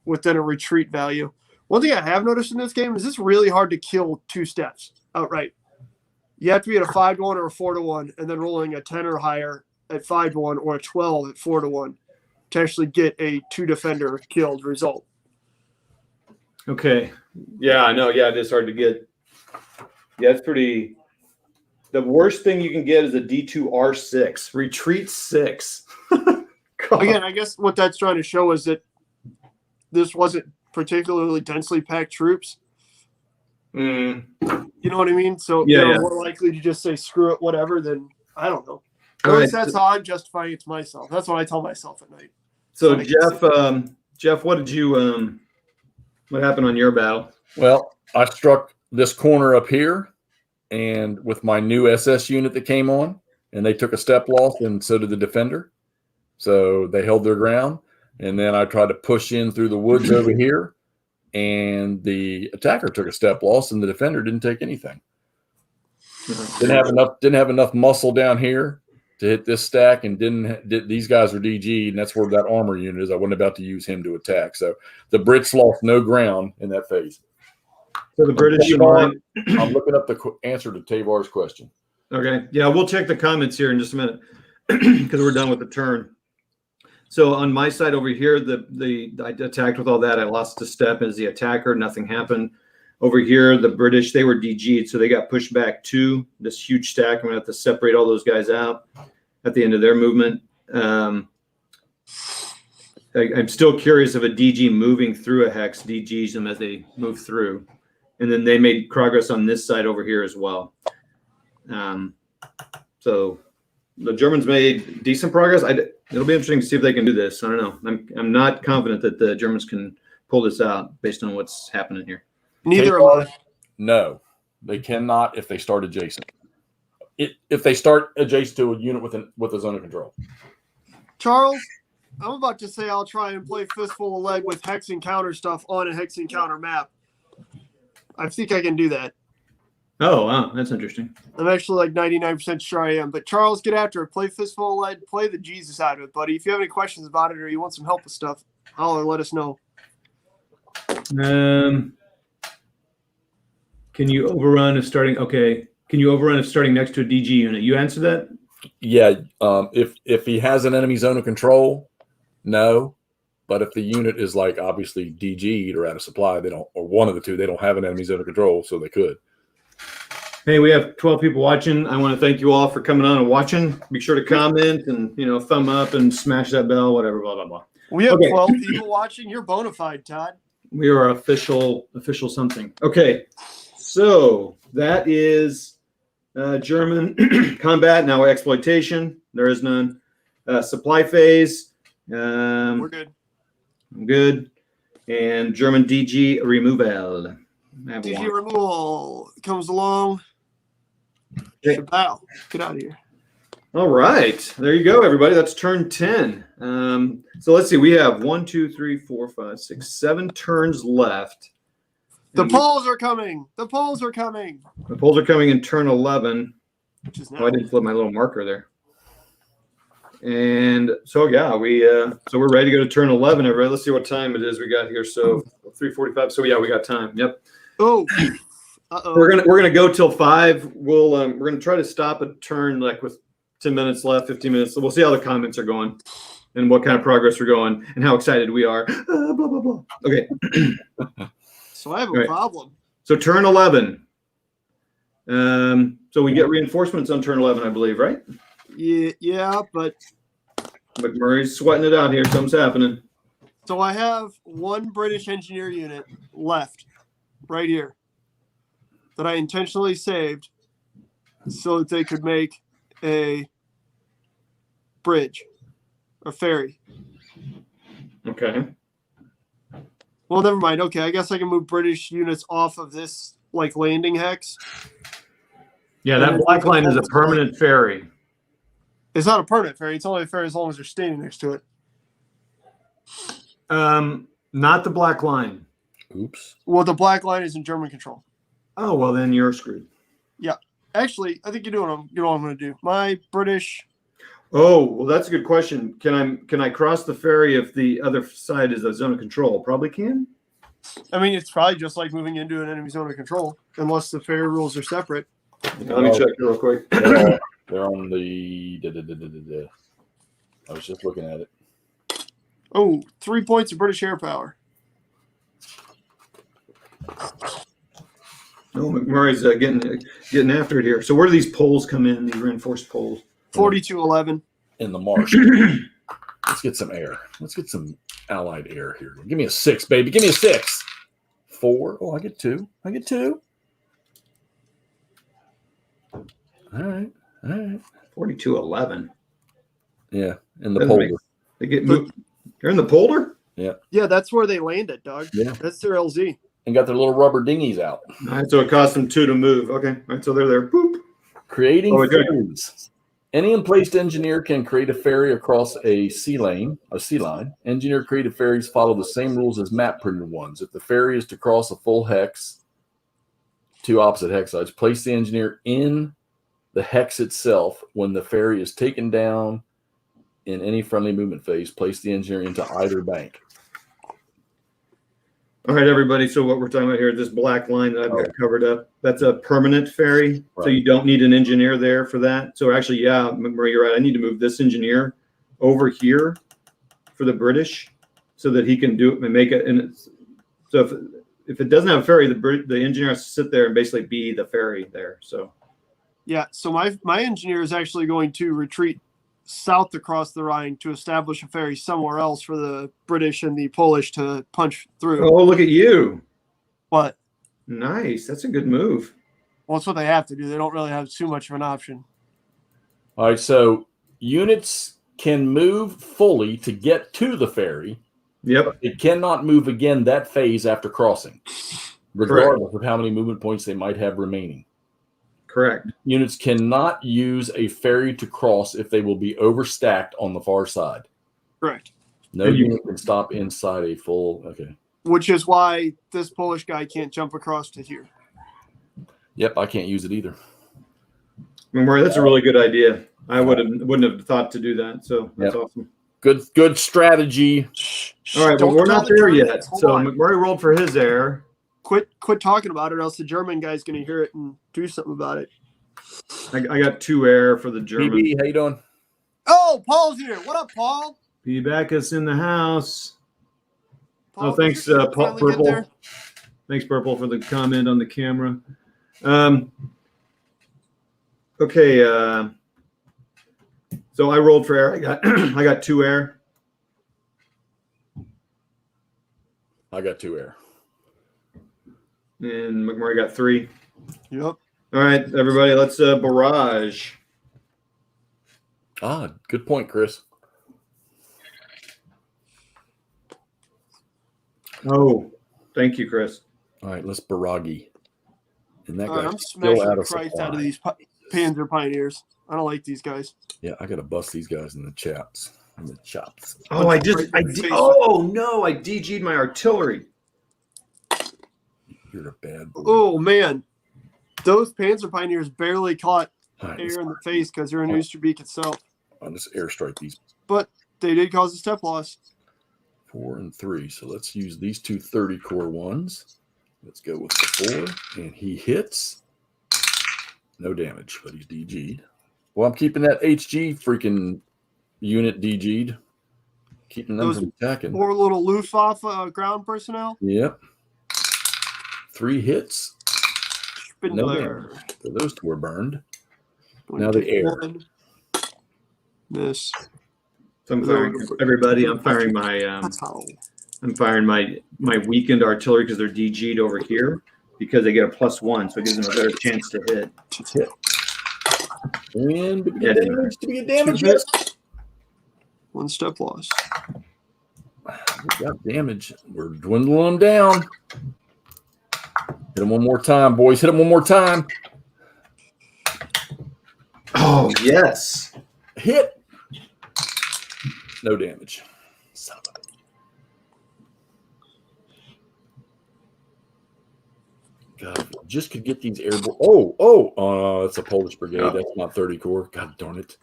within a retreat value. One thing I have noticed in this game is it's really hard to kill 2 steps outright. You have to be at a 5-1 or a 4-1, and then rolling a 10 or higher at 5-1 or a 12 at 4-1 to actually get a 2 defender killed result. okay. Yeah, I know. Yeah, it is hard to get. Yeah, it's pretty. The worst thing you can get is a D2R6. Retreat 6. Again, I guess what that's trying to show is that this wasn't particularly densely packed troops. Mm. You know what I mean? So Yeah, they're yeah. more likely to just say screw it, whatever, than I don't know. All At right, least that's how I'm justifying it to myself. That's what I tell myself at night. So Like, Jeff, what did you what happened on your battle? Well, I struck this corner up here, and with my new SS unit that came on, and they took a step loss, and so did the defender. So they held their ground, and then I tried to push in through the woods over here, and the attacker took a step loss, and the defender didn't take anything. Didn't have enough muscle down here to hit this stack, and these guys are DG, and that's where that armor unit is. I wasn't about to use him to attack. So the Brits lost no ground in that phase. So the British. I'm looking up the answer to Tavar's question. Okay. Yeah, we'll check the comments here in just a minute because we're done with the turn. So on my side over here, I attacked with all that. I lost a step as the attacker. Nothing happened. Over here, the British, they were DG'd, so they got pushed back 2. This huge stack. I'm going to have to separate all those guys out at the end of their movement. I'm still curious if a DG moving through a hex DGs them as they move through. And then they made progress on this side over here as well. So the Germans made decent progress. It'll be interesting to see if they can do this. I don't know. I'm not confident that the Germans can pull this out based on what's happening here. Neither am I. No, they cannot if they start adjacent. If they start adjacent to a unit with a zone of control. Charles, I'm about to say I'll try and play Fistful of Lead with Hex Encounter stuff on a Hex Encounter map. I think I can do that. Oh, wow. That's interesting. I'm actually like 99% sure I am. But Charles, get after it. Play Fistful of Lead. Play the Jesus out of it, buddy. If you have any questions about it or you want some help with stuff, holler, let us know. Can you overrun if starting? Okay. Can you overrun if starting next to a DG unit? You answer that? Yeah. If he has an enemy zone of control, no. But if the unit is like obviously DG'd or out of supply, they don't, or one of the two, they don't have an enemy zone of control, so they could. Hey, we have 12 people watching. I want to thank you all for coming on and watching. Be sure to comment and thumb up and smash that bell, whatever, blah blah blah. We have 12 people watching. You're bona fide, Todd. We are official something. Okay, so that is German combat. Now exploitation. There is none. Supply phase. We're good. I'm good. And German DG removal. DG removal comes along. Okay. Chappelle, get out of here. All right. There you go, everybody. That's turn 10. So let's see. We have 1, 2, 3, 4, 5, 6, 7 turns left. The polls are coming. The polls are coming. The polls are coming in turn 11. Which is now. Oh, I didn't flip my little marker there. And so yeah, so we're ready to go to turn 11. Everybody, let's see what time it is we got here. So 3:45. So yeah, we got time. Yep. Oh. Uh-oh. We're gonna go till 5. We're gonna try to stop a turn like with 10 minutes left, 15 minutes. So we'll see how the comments are going and what kind of progress we're going and how excited we are. Blah blah blah. Okay. So I have a problem. So turn 11. So we get reinforcements on turn 11, I believe, right? Yeah, but McMurray's sweating it out here. Something's happening. So I have one British engineer unit left right here that I intentionally saved so that they could make a bridge, a ferry. Okay. Well, never mind. Okay, I guess I can move British units off of this like landing hex. Yeah, that black line is a permanent ferry. It's not a permanent ferry. It's only a ferry as long as they're standing next to it. Not the black line. Oops. Well, the black line is in German control. Oh, well, then you're screwed. Yeah. Actually, I think you know what I'm going to do. My British. Oh, well, that's a good question. Can I cross the ferry if the other side is a zone of control? Probably can. I mean, it's probably just like moving into an enemy zone of control, unless the ferry rules are separate. Let me check real quick. They're on the. I was just looking at it. Oh, 3 points of British air power. Oh, McMurray's getting after it here. So where do these poles come in? These reinforced poles. 42-11. In the marsh. Let's get some air. Let's get some allied air here. Give me a 6, baby. Give me a 6. 4. Oh, I get 2. I get 2. All right. All right. 42-11. Yeah, in the polder. They get moved. They're in the polder? Yeah. Yeah, that's where they landed, dog. Yeah. That's their LZ. And got their little rubber dinghies out. All right, so it cost them 2 to move. Okay. All right, so they're there. Boop. Creating okay. ferries. Any emplaced engineer can create a ferry across a sea line. Engineer created ferries follow the same rules as map printed ones. If the ferry is to cross a full hex, 2 opposite hex sides, place the engineer in the hex itself. When the ferry is taken down in any friendly movement phase, place the engineer into either bank. All right, everybody. So what we're talking about here, this black line that I've got covered up, that's a permanent ferry. Right. So you don't need an engineer there for that. So actually, yeah, McMurray, you're right. I need to move this engineer over here for the British so that he can do it and make it. And so if it doesn't have a ferry, the engineer has to sit there and basically be the ferry there. So yeah. So my engineer is actually going to retreat south across the Rhine to establish a ferry somewhere else for the British and the Polish to punch through. Oh, look at you. What? Nice. That's a good move. Well, that's what they have to do. They don't really have too much of an option. All right, so units can move fully to get to the ferry. Yep. It cannot move again that phase after crossing, regardless of how many movement points they might have remaining. Correct. Units cannot use a ferry to cross if they will be overstacked on the far side. Correct. No unit can stop inside a full. Okay. Which is why this Polish guy can't jump across to here. Yep, I can't use it either. McMurray, that's a really good idea. I wouldn't have thought to do that. So that's awesome. Good strategy. All right, but we're not there yet. So McMurray rolled for his air. Quit talking about it, or else the German guy's going to hear it and do something about it. I got 2 air for the German. BB, how you doing? Oh, Paul's here. What up, Paul? Be back us in the house. Paul, thanks, Purple. Thanks, Purple, for the comment on the camera. Okay. So I rolled for air. I got 2 air. I got 2 air. And McMurray got 3. Yep. All right, everybody, let's barrage. Good point, Chris. Oh, thank you, Chris. All right, let's barrage. And that I'm guy's still smashing out the of Christ supply. out of these Panzer Pioneers. I don't like these guys. Yeah, I gotta bust these guys in the chops. Oh, I DG'd my artillery. You're a bad boy. Oh man, those Panzer Pioneers barely caught air in the face because they're in Oosterbeek itself. I'll just airstrike these. But they did cause a step loss. 4 and 3. So let's use these 2 30 core ones. Let's go with the 4, and he hits. No damage, but he's DG'd. Well, I'm keeping that HG freaking unit DG'd. Keeping them from attacking. 4 little Luftwaffe ground personnel. Yep. 3 hits. No Spindler. damage. So those 2 were burned. Now the air. Miss. So I'm firing everybody. I'm firing my weakened artillery because they're DG'd over here because they get a +1, so it gives them a better chance to hit. And do we get damage? Do we get damage? Yes. 1 step loss. We got damage. We're dwindling them down. Hit them one more time, boys. Hit them one more time. Oh, yes. Hit. No damage. Son of a... God, just could get these airborne. Oh, it's a Polish brigade. Oh. That's not 30 core. God darn it.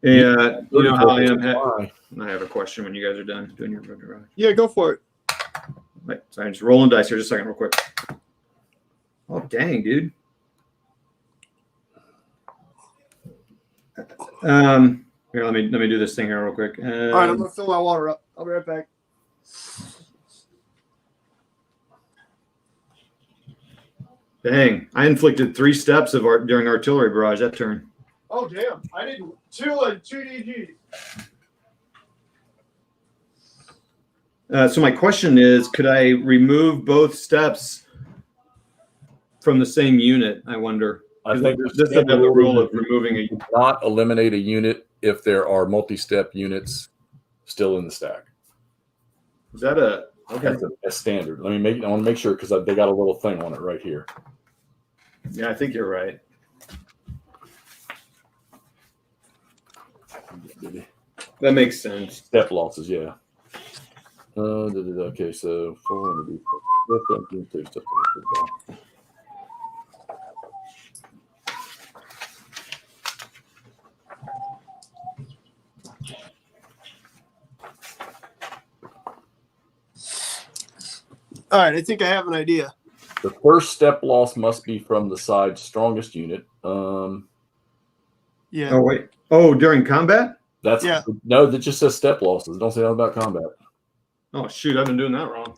Yeah, you know how I am. I have a question when you guys are done doing your barrage. Yeah, go for it. Right, so I'm just rolling dice here just a second real quick. Oh, dang, dude. Here, let me do this thing here real quick. All right, I'm gonna fill my water up. I'll be right back. Dang, I inflicted 3 steps of during artillery barrage that turn. Oh damn! I did 2 and 2 DG. So my question is, could I remove both steps from the same unit? I wonder. I think this is another rule of removing a. Not eliminate a unit if there are multi-step units still in the stack. Is that a okay? That's a standard. I want to make sure because they got a little thing on it right here. Yeah, I think you're right. That makes sense. Step losses, yeah. Okay, so 400. All right, I think I have an idea. The first step loss must be from the side's strongest unit. Yeah. Oh wait. Oh, during combat? That's no. That just says step losses. Don't say nothing about combat. Oh shoot! I've been doing that wrong.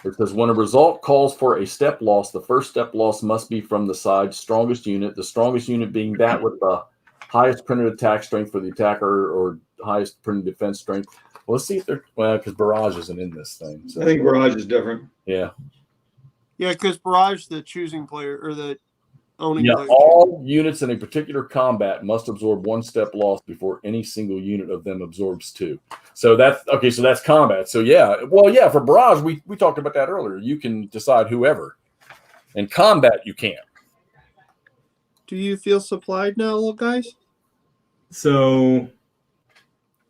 It says when a result calls for a step loss, the first step loss must be from the side's strongest unit. The strongest unit being that with the highest printed attack strength for the attacker or highest printed defense strength. Well, let's see if they're because barrage isn't in this thing. So. I think barrage is different. Yeah. Yeah, because barrage the choosing player or the owning player. All units in a particular combat must absorb 1 step loss before any single unit of them absorbs 2. So that's okay. So that's combat. So for barrage, we talked about that earlier. You can decide whoever. In combat, you can't. Do you feel supplied now, little guys? So,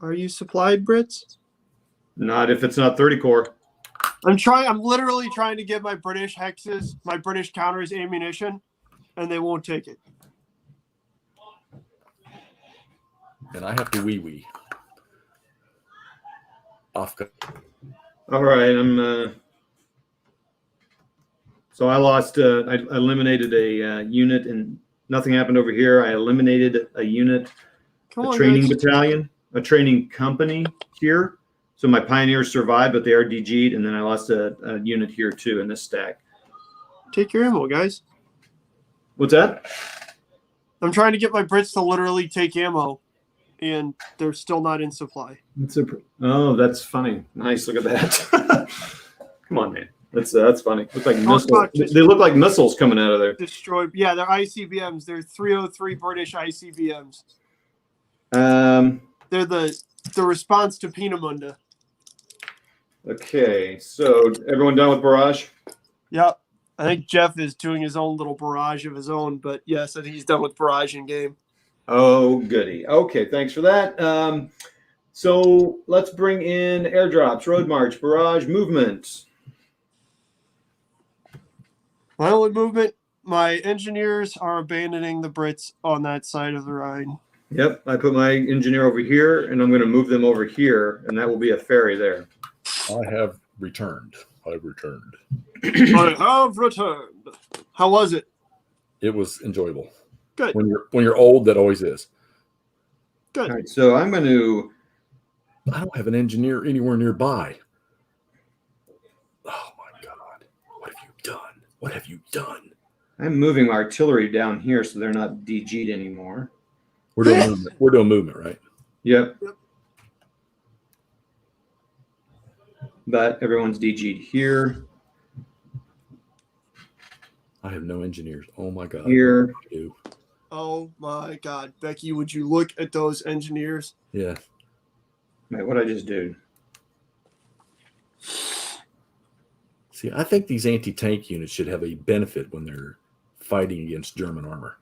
are you supplied, Brits? Not if it's not 30 core. I'm literally trying to give my British hexes, my British counters ammunition, and they won't take it. And I have to wee. Off. All right, so I lost. I eliminated a unit, and nothing happened over here. I eliminated a unit, a training battalion, a training company here. So my pioneers survived, but they are DG'd, and then I lost a unit here too in this stack. Take your ammo, guys. What's that? I'm trying to get my Brits to literally take ammo, and they're still not in supply. Oh, that's funny. Nice. Look at that. Come on, man. That's funny. Look like missiles. They look like missiles coming out of there. Destroyed. Yeah, they're ICBMs. They're 303 British ICBMs. They're the response to Peenemünde. Okay, so everyone done with barrage? Yep. I think Jeff is doing his own little barrage of his own, but yes, I think he's done with barrage in game. Oh, goody. Okay, thanks for that. So let's bring in airdrops, road march, barrage, movement. My only movement, my engineers are abandoning the Brits on that side of the Rhine. Yep, I put my engineer over here, and I'm going to move them over here, and that will be a ferry there. I have returned. I've returned. I have returned. How was it? It was enjoyable. Good. When you're old, that always is. Good. All right, so I'm going to. I don't have an engineer anywhere nearby. Oh my God! What have you done? What have you done? I'm moving my artillery down here, so they're not DG'd anymore. We're doing movement. We're doing movement, right? Yep. Yep. But everyone's DG'd here. I have no engineers. Oh my god. Here. Oh my God, Becky, would you look at those engineers? Yeah. Wait, what I just do? See, I think these anti-tank units should have a benefit when they're fighting against German armor.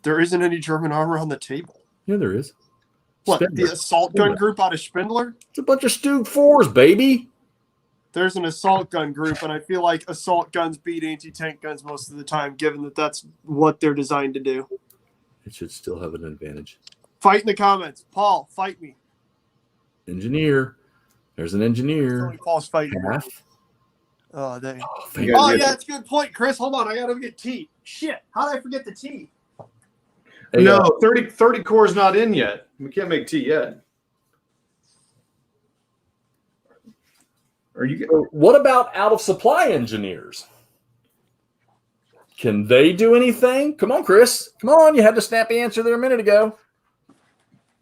There isn't any German armor on the table. Yeah, there is. What, Spindler. the assault gun group out of Spindler? It's a bunch of Stug 4s, baby. There's an assault gun group, and I feel like assault guns beat anti-tank guns most of the time, given that that's what they're designed to do. It should still have an advantage. Fight in the comments. Paul, fight me. Engineer. There's an engineer. Tony Paul's fighting. Half. Oh, dang. Oh, thank Yeah. Oh, you. yeah, that's a good point, Chris. Hold on. I got to get tea. Shit. How did I forget the tea? Hey, No, 30 core's not in yet. We can't make tea yet. Are you? what about out of supply engineers? Can they do anything? Come on, Chris. Come on. You had the snappy answer there a minute ago.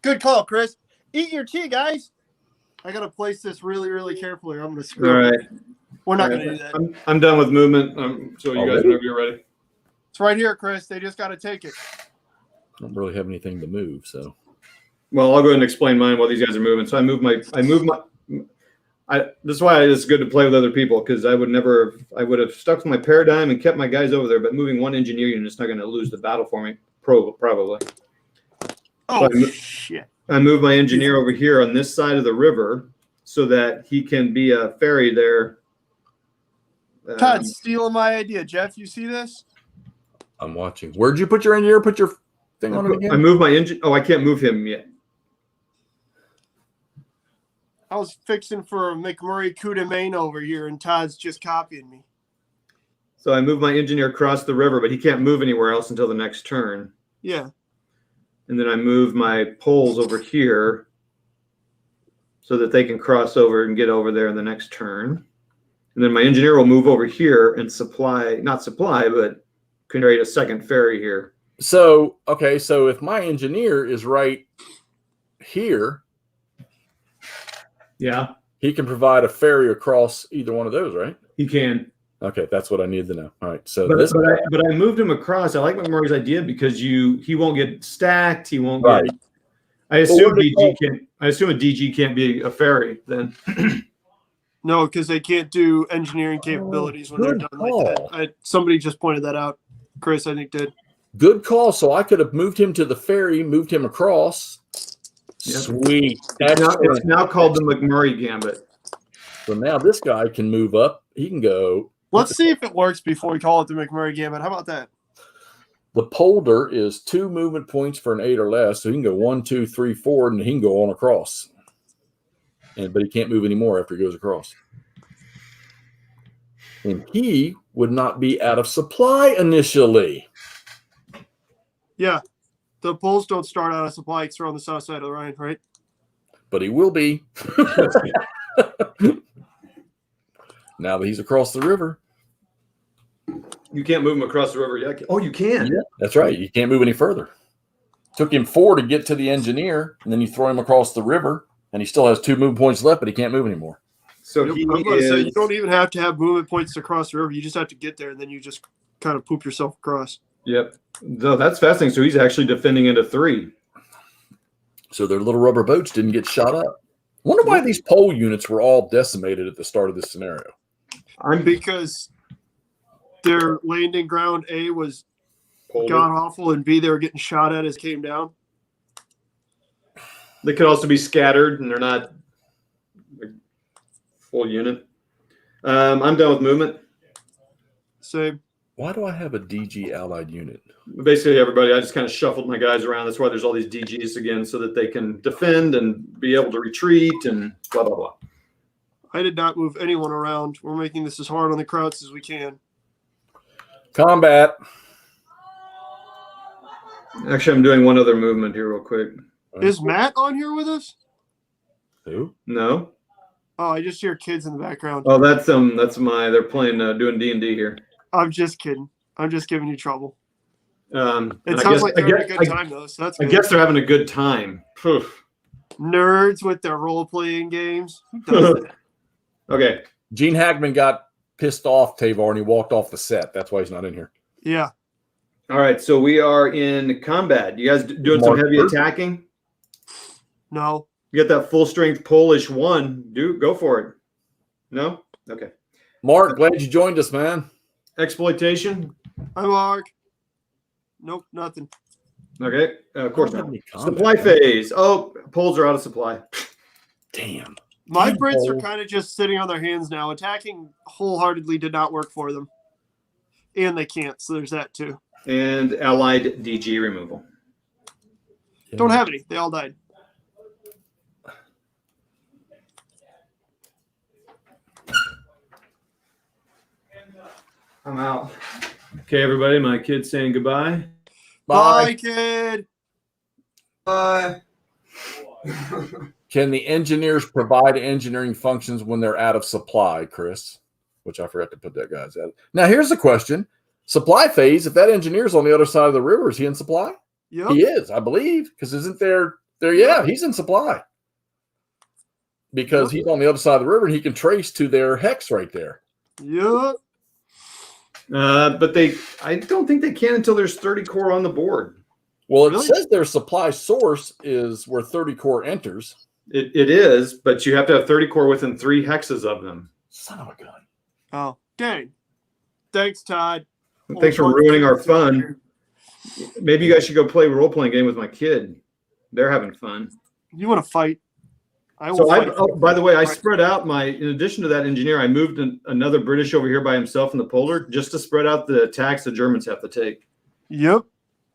Good call, Chris. Eat your tea, guys. I got to place this really, really carefully. I'm going to screw All it. right. We're not All going right. to do that. I'm done with movement. So you guys, Already? whenever you're ready. It's right here, Chris. They just got to take it. I don't really have anything to move, so. Well, I'll go ahead and explain mine while these guys are moving. So I move my. This is why it's good to play with other people, because I would have stuck with my paradigm and kept my guys over there. But moving one engineer unit is not going to lose the battle for me, probably. Oh, So shit. I move my engineer over here on this side of the river so that he can be a ferry there. Todd's stealing my idea. Jeff, you see this? I'm watching. Where'd you put your engineer? Put your thing on it I again? move my engine. Oh, I can't move him yet. I was fixing for a McMurray coup de main over here, and Todd's just copying me. So I move my engineer across the river, but he can't move anywhere else until the next turn. Yeah. And then I move my poles over here so that they can cross over and get over there in the next turn. And then my engineer will move over here and but create a second ferry here. So, okay, so if my engineer is right here, Yeah, he can provide a ferry across either one of those, right? he can. Okay, that's what I need to know. All right, so But, this but I moved him across. I like McMurray's idea because he won't get stacked. He won't Right. get. I assume what DG can. I assume a DG can't be a ferry then. No, because they can't do engineering capabilities when they're good done like call. that. Somebody just pointed that out. Chris, I think, did. good call. So I could have moved him to the ferry, moved him across. Yep. Sweet. It's now called the McMurray Gambit. So now this guy can move up. He can go. Let's see if it works before we call it the McMurray Gambit. How about that? The polder is 2 movement points for an 8 or less. So he can go 1, 2, 3, 4, and he can go on across. But he can't move anymore after he goes across. And he would not be out of supply initially. Yeah. The poles don't start out of supply because they're on the south side of the Rhine, right? But he will be. Now that he's across the river. You can't move him across the river yet. Oh, you can. Yeah, that's right. You can't move any further. Took him 4 to get to the engineer, and then you throw him across the river, and he still has 2 movement points left, but he can't move anymore. So I'm he going to say is. you don't even have to have movement points to cross the river. You just have to get there, and then you just kind of poop yourself across. Yep. So that's fascinating. So he's actually defending into 3. So their little rubber boats didn't get shot up. Wonder why these pole units were all decimated at the start of this scenario. Because their landing ground, A, was Polder. god awful, and B, they were getting shot at as it came down. They could also be scattered, and they're not a full unit. I'm done with movement. Same. Why do I have a DG allied unit? Basically, everybody. I just kind of shuffled my guys around. That's why there's all these DGs again, so that they can defend and be able to retreat and blah blah blah. I did not move anyone around. We're making this as hard on the Krauts as we can. Combat. Actually, I'm doing one other movement here, real quick. Is Matt on here with us? Who? No. Oh, I just hear kids in the background. Oh, that's they're playing doing D&D here. I'm just kidding. I'm just giving you trouble. And It I sounds guess- like they're having a good time, though, so that's I good. guess they're having a good time. Phew. Nerds with their role-playing games. Who does that? Okay. Gene Hackman got pissed off, Tavor, and he walked off the set. That's why he's not in here. Yeah. All right. So we are in combat. You guys doing some heavy attacking? No. You got that full strength Polish one. Go for it. No? Okay. Mark, glad you joined us, man. Exploitation. Hi, Mark. Nope, nothing. Okay. Of course I not. don't have any Supply combat. phase. Oh, poles are out of supply. Damn. My Damn, Brits are Paul. kind of just sitting on their hands now. Attacking wholeheartedly did not work for them. And they can't, so there's that too. And allied DG removal. Don't have any. They all died. I'm out. Okay, everybody. My kid's saying goodbye. Bye, kid. Bye. Can the engineers provide engineering functions when they're out of supply, Chris? Which I forgot to put that guy's at. Now, here's the question. Supply phase, if that engineer's on the other side of the river, is he in supply? Yep. He is, I believe, because isn't there, yeah, he's in supply. Because he's on the other side of the river and he can trace to their hex right there. Yep. But I don't think they can until there's 30 core on the board. Well, it Really? says their supply source is where 30 core enters. It is, but you have to have 30 core within 3 hexes of them. Son of a gun. Oh, dang. Thanks, Todd. Thanks for ruining our fun. Maybe you guys should go play a role-playing game with my kid. They're having fun. You want to fight? I will So fight. by the way, I spread out in addition to that engineer, I moved another British over here by himself in the polar just to spread out the attacks the Germans have to take. Yep.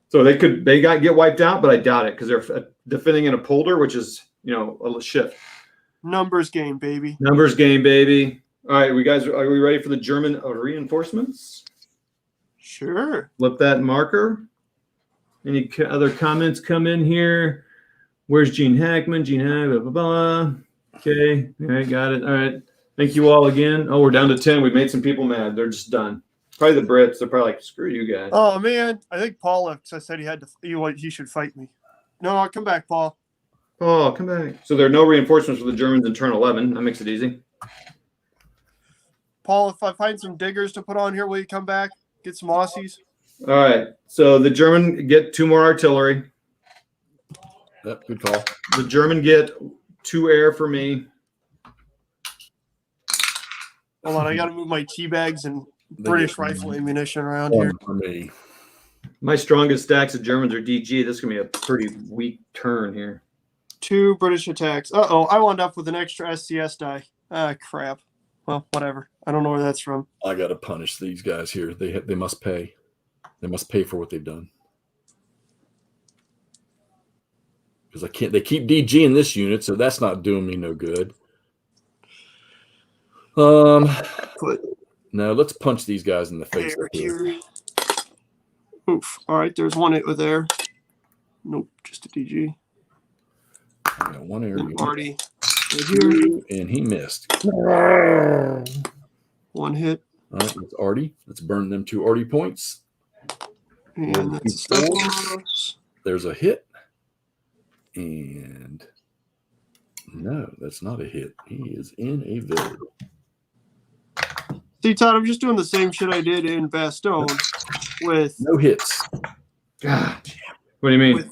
So they get wiped out, but I doubt it because they're defending in a polar, which is, a shift. Numbers game, baby. Numbers game, baby. All right, are we ready for the German reinforcements? Sure. Flip that marker. Any other comments come in here? Where's Gene Hackman? Gene Hackman, blah, blah, blah. Okay. All right, got it. All right. Thank you all again. Oh, we're down to 10. We've made some people mad. They're just done. Probably the Brits. They're probably like, screw you guys. Oh, man. I think Paul left because I said he should fight me. No, I'll come back, Paul. Oh, come back. So there are no reinforcements for the Germans in turn 11. That makes it easy. Paul, if I find some diggers to put on here, will you come back? Get some Aussies? All right. So the German get 2 more artillery. Yep, good call. The German get 2 air for me. Hold on, I got to move my tea bags and British rifle ammunition around here. One for me. My strongest stacks of Germans are DG. This is going to be a pretty weak turn here. 2 British attacks. Uh-oh, I wound up with an extra SCS die. Ah, crap. Well, whatever. I don't know where that's from. I got to punish these guys here. They must pay. They must pay for what they've done. Because they keep DG in this unit, so that's not doing me no good. No, let's punch these guys in the face. Here. Oof. All right, there's one hit with there. Nope, just a DG. I got 1 air. Artie. Right here. And he missed. 1 hit. All right, that's Artie. Let's burn them 2 Artie points. And that's a step loss. There's a hit. And no, that's not a hit. He is in a village. See, Todd, I'm just doing the same shit I did in Bastogne with No hits. God. What do you mean?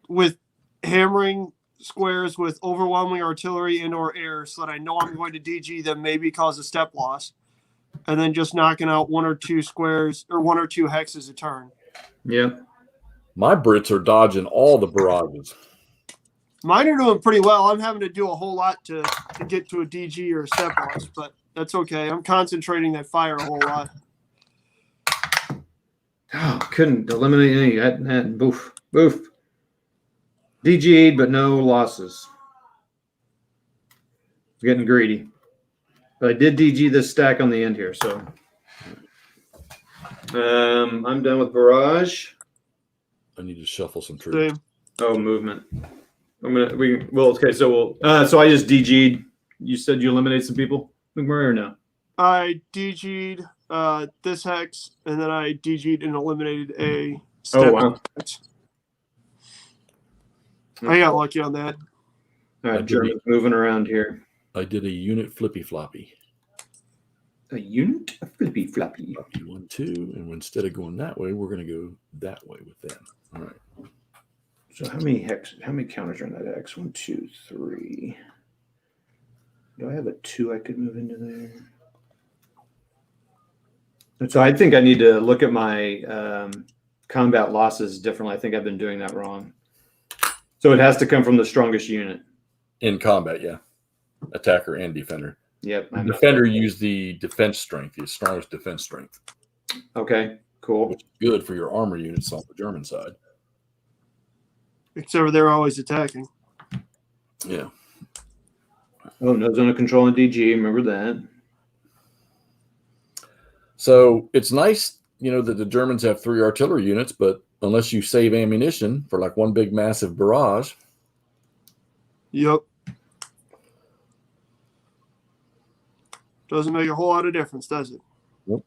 with hammering squares with overwhelming artillery and or air so that I know I'm going to DG them, maybe cause a step loss, and then just knocking out 1 or 2 squares or 1 or 2 hexes a turn. Yeah. My Brits are dodging all the barrages. Mine are doing pretty well. I'm having to do a whole lot to get to a DG or a step loss, but that's okay. I'm concentrating that fire a whole lot. Oh, couldn't eliminate any. Boof. Boof. DG'd, but no losses. Getting greedy. But I did DG this stack on the end here, so. I'm done with barrage. I need to shuffle some troops. Same. Oh, movement. Okay, so so I just DG'd. You said you eliminated some people, McMurray, or no? I DG'd this hex, and then I DG'd and eliminated a step. Oh, wow. I got lucky on that. All right, German's moving around here. I did a unit flippy floppy. A unit flippy floppy. 1, 2, and instead of going that way, we're going to go that way with them. All right. So how many counters are in that hex? 1, 2, 3. Do I have a 2 I could move into there? And so I think I need to look at my combat losses differently. I think I've been doing that wrong. So it has to come from the strongest unit. In combat, yeah. Attacker and defender. Yep. The defender used the defense strength, the strongest defense strength. Okay, cool. Which is good for your armor units on the German side. Except they're always attacking. Yeah. Oh, no zone of control in DG. Remember that. So it's nice, that the Germans have 3 artillery units, but unless you save ammunition for like one big massive barrage. Yep. Doesn't make a whole lot of difference, does it? Yep.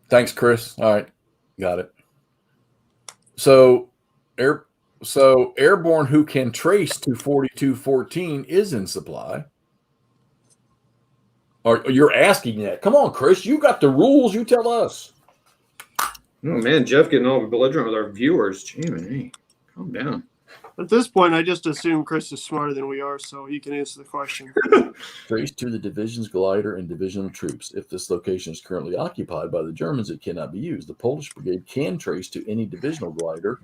Thanks, Chris. All right. Got it. So airborne who can trace to 4214 is in supply. Or you're asking that. Come on, Chris. You got the rules. You tell us. Oh, man. Jeff getting all belligerent with our viewers. Gee, hey, calm down. At this point, I just assume Chris is smarter than we are, so he can answer the question. Trace to the division's glider and divisional troops. If this location is currently occupied by the Germans, it cannot be used. The Polish brigade can trace to any divisional glider,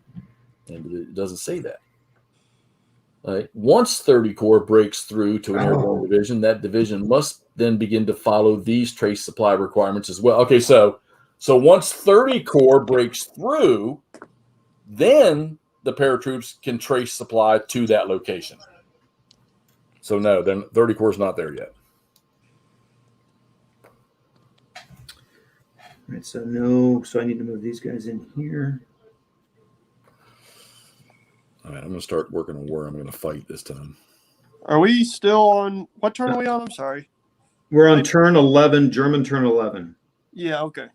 and it doesn't say that. Once 30 Corps breaks through to an airborne division, that division must then begin to follow these trace supply requirements as well. Okay, so once 30 Corps breaks through, then the paratroops can trace supply to that location. So no, then 30 Corps is not there yet. All right, so no, so I need to move these guys in here. All right, I'm going to start working on where I'm going to fight this time. Are we still on? What turn are we on? I'm sorry. We're on turn 11, German turn 11. Yeah, okay.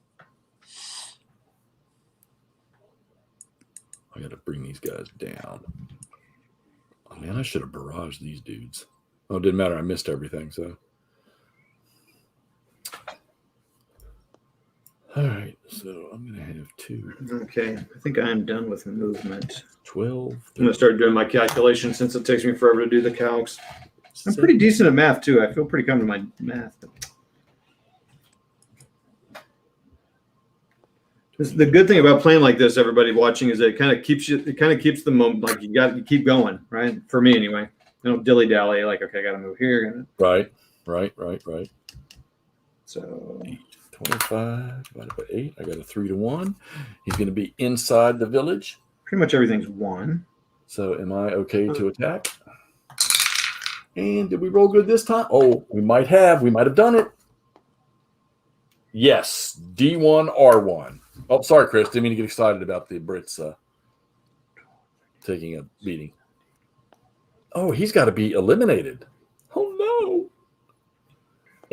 I got to bring these guys down. Oh, man, I should have barraged these dudes. Oh, it didn't matter. I missed everything, so. All right, so I'm going to have 2. Okay, I think I am done with movement. 12. 13, I'm going to start doing my calculations since it takes me forever to do the calcs. I'm pretty decent at math, too. I feel pretty confident in my math. The good thing about playing like this, everybody watching, is it kind of keeps you. It kind of keeps the moment, like you keep going, right? For me, anyway. I don't dilly dally. Like, okay, I got to move here. Right. So 25 divided by 8. I got a 3 to 1. He's going to be inside the village. Pretty much everything's 1. So am I okay to attack? And did we roll good this time? Oh, we might have. We might have done it. Yes, D1, R1. Oh, sorry, Chris. Didn't mean to get excited about the Brits taking a beating. Oh, he's got to be eliminated. Oh, no.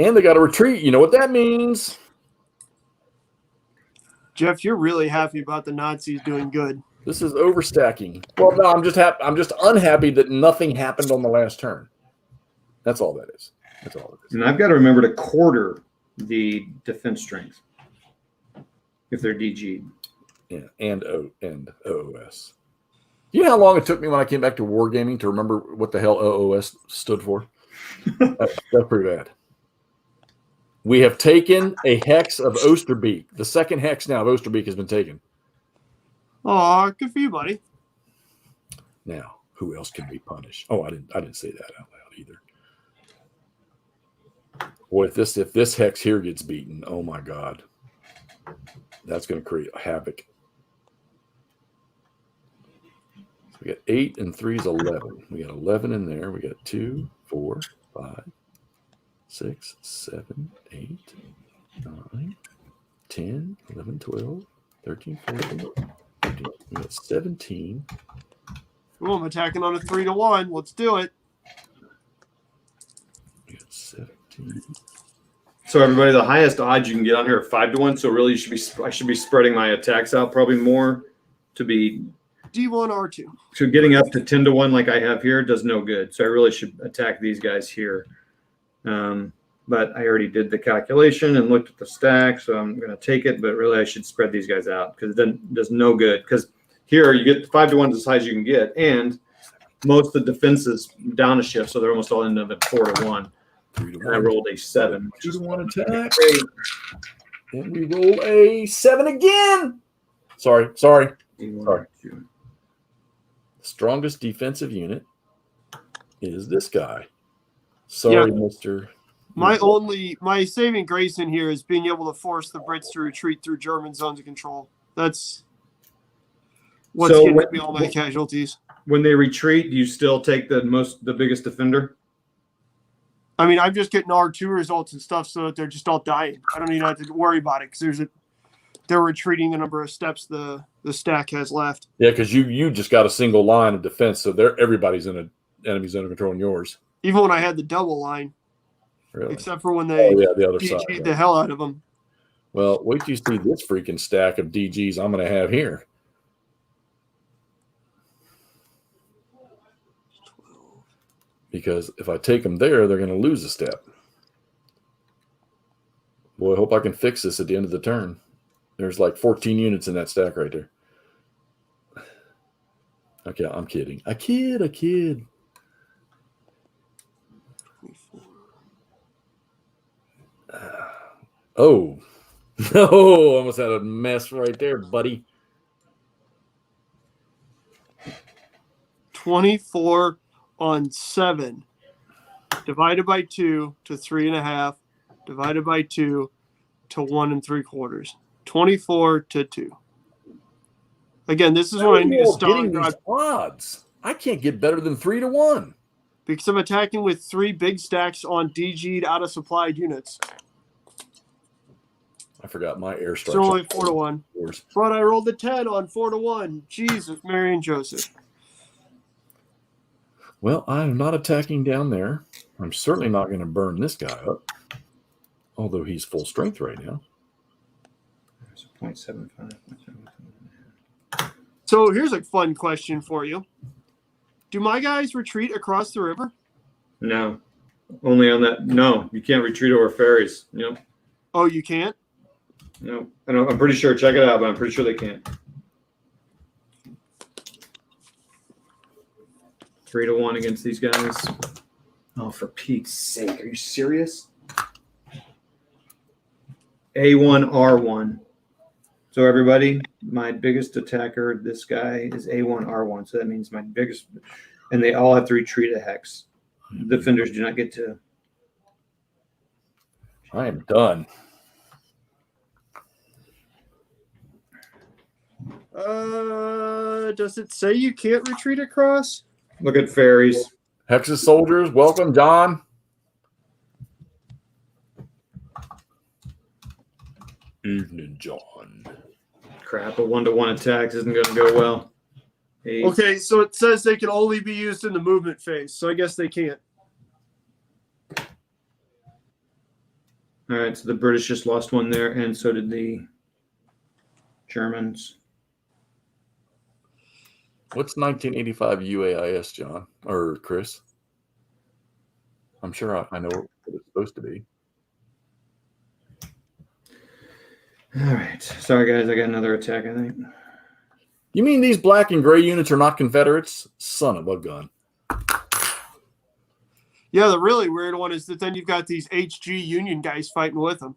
And they got to retreat. You know what that means. Jeff, you're really happy about the Nazis doing good. This is overstacking. Well, no, I'm just happy. I'm just unhappy that nothing happened on the last turn. That's all that is. That's all it is. And I've got to remember to quarter the defense strength if they're DG'd. Yeah, and OOS. You know how long it took me when I came back to wargaming to remember what the hell OOS stood for? That's pretty bad. We have taken a hex of Oosterbeek. The second hex now of Oosterbeek has been taken. Oh, good for you, buddy. Now, who else can be punished? Oh, I didn't say that out loud either. Boy, if this hex here gets beaten, oh my God, that's going to create havoc. So we got 8 and 3 is 11. We got 11 in there. We got 2, 4, 5, 6, 7, 8, 9, 10, 11, 12, 13, 14, 15. We got 17. Ooh, I'm attacking on a 3 to 1. Let's do it. We got 17. So everybody, the highest odds you can get on here are 5 to 1. So really, I should be spreading my attacks out probably more to be D1, R2. So getting up to 10-1 like I have here does no good. So I really should attack these guys here. But I already did the calculation and looked at the stack, so I'm going to take it. But really, I should spread these guys out because it does no good. Because here you get 5-1 as high as you can get, and most of the defenses down a shift, so they're almost all end up at 4-1. And I rolled a 7. 2-1 attack. And we roll a 7 again. Sorry. Strongest defensive unit is this guy. Sorry, Mr. My saving grace in here is being able to force the Brits to retreat through German zones of control. That's what's getting me all my casualties. When they retreat, do you still take the biggest defender? I mean, I'm just getting R2 results and stuff so that they're just all dying. I don't even have to worry about it because they're retreating the number of steps the stack has left. Yeah, because you just got a single line of defense, so everybody's in an enemy zone of control in yours. Even when I had the double line. Really? Except for when they the other side, DG'd the hell out of them. Well, wait till you see this freaking stack of DGs I'm going to have here. Because if I take them there, they're going to lose a step. Boy, I hope I can fix this at the end of the turn. There's like 14 units in that stack right there. Okay, I'm kidding. I kid. Oh, no, almost had a mess right there, buddy. 24 on 7 divided by 2 to 3.5 divided by 2 to 1 3/4. 24 to 2. Again, this is when I need to stop. Odds. I can't get better than 3-1 because I'm attacking with 3 big stacks on DG'd out of supplied units. I forgot my airstrike. It's only 4-1. But I rolled a 10 on 4-1. Jesus, Mary and Joseph. Well, I'm not attacking down there. I'm certainly not going to burn this guy up. Although he's full strength right now. 0.75. So here's a fun question for you. Do my guys retreat across the river? No. Only on that. No, you can't retreat over ferries. Yep. Oh, you can't? No. I'm pretty sure. Check it out, but I'm pretty sure they can't. 3-1 against these guys. Oh, for Pete's sake. Are you serious? A1, R1. So everybody, my biggest attacker, this guy, is A1, R1. So that means my biggest, and they all have to retreat a hex. Defenders do not get to. I am done. Does it say you can't retreat across? Look at ferries. Hex's soldiers, welcome, John. Evening, John. Crap, a 1-to-1 attack isn't going to go well. 8. Okay, so it says they can only be used in the movement phase, so I guess they can't. All right, so the British just lost one there, and so did the Germans. What's 1985 UAIS, John? Or Chris? I'm sure I know what it's supposed to be. All right. Sorry, guys. I got another attack, I think. You mean these black and gray units are not Confederates? Son of a gun. Yeah, the really weird one is that then you've got these HG Union guys fighting with them.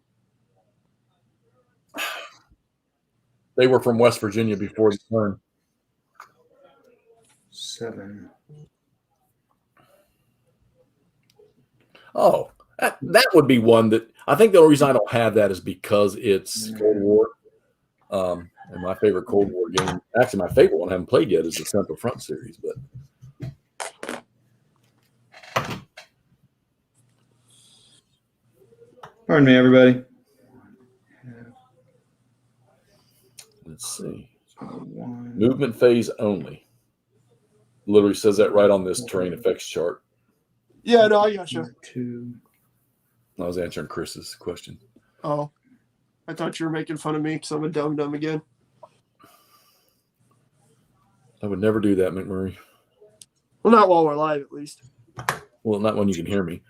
They were from West Virginia before the turn. 7. Oh, that would be one that I think the only reason I don't have that is because it's Cold War. And my favorite Cold War game, actually my favorite one I haven't played yet, is the Central Front series. But pardon me, everybody. Let's see. 1. Movement phase only. Literally says that right on this terrain effects chart. Yeah, no, I got you. 2. I was answering Chris's question. Oh, I thought you were making fun of me because I'm a dum-dum again. I would never do that, McMurray. Well, not while we're live, at least. Well, not when you can hear me.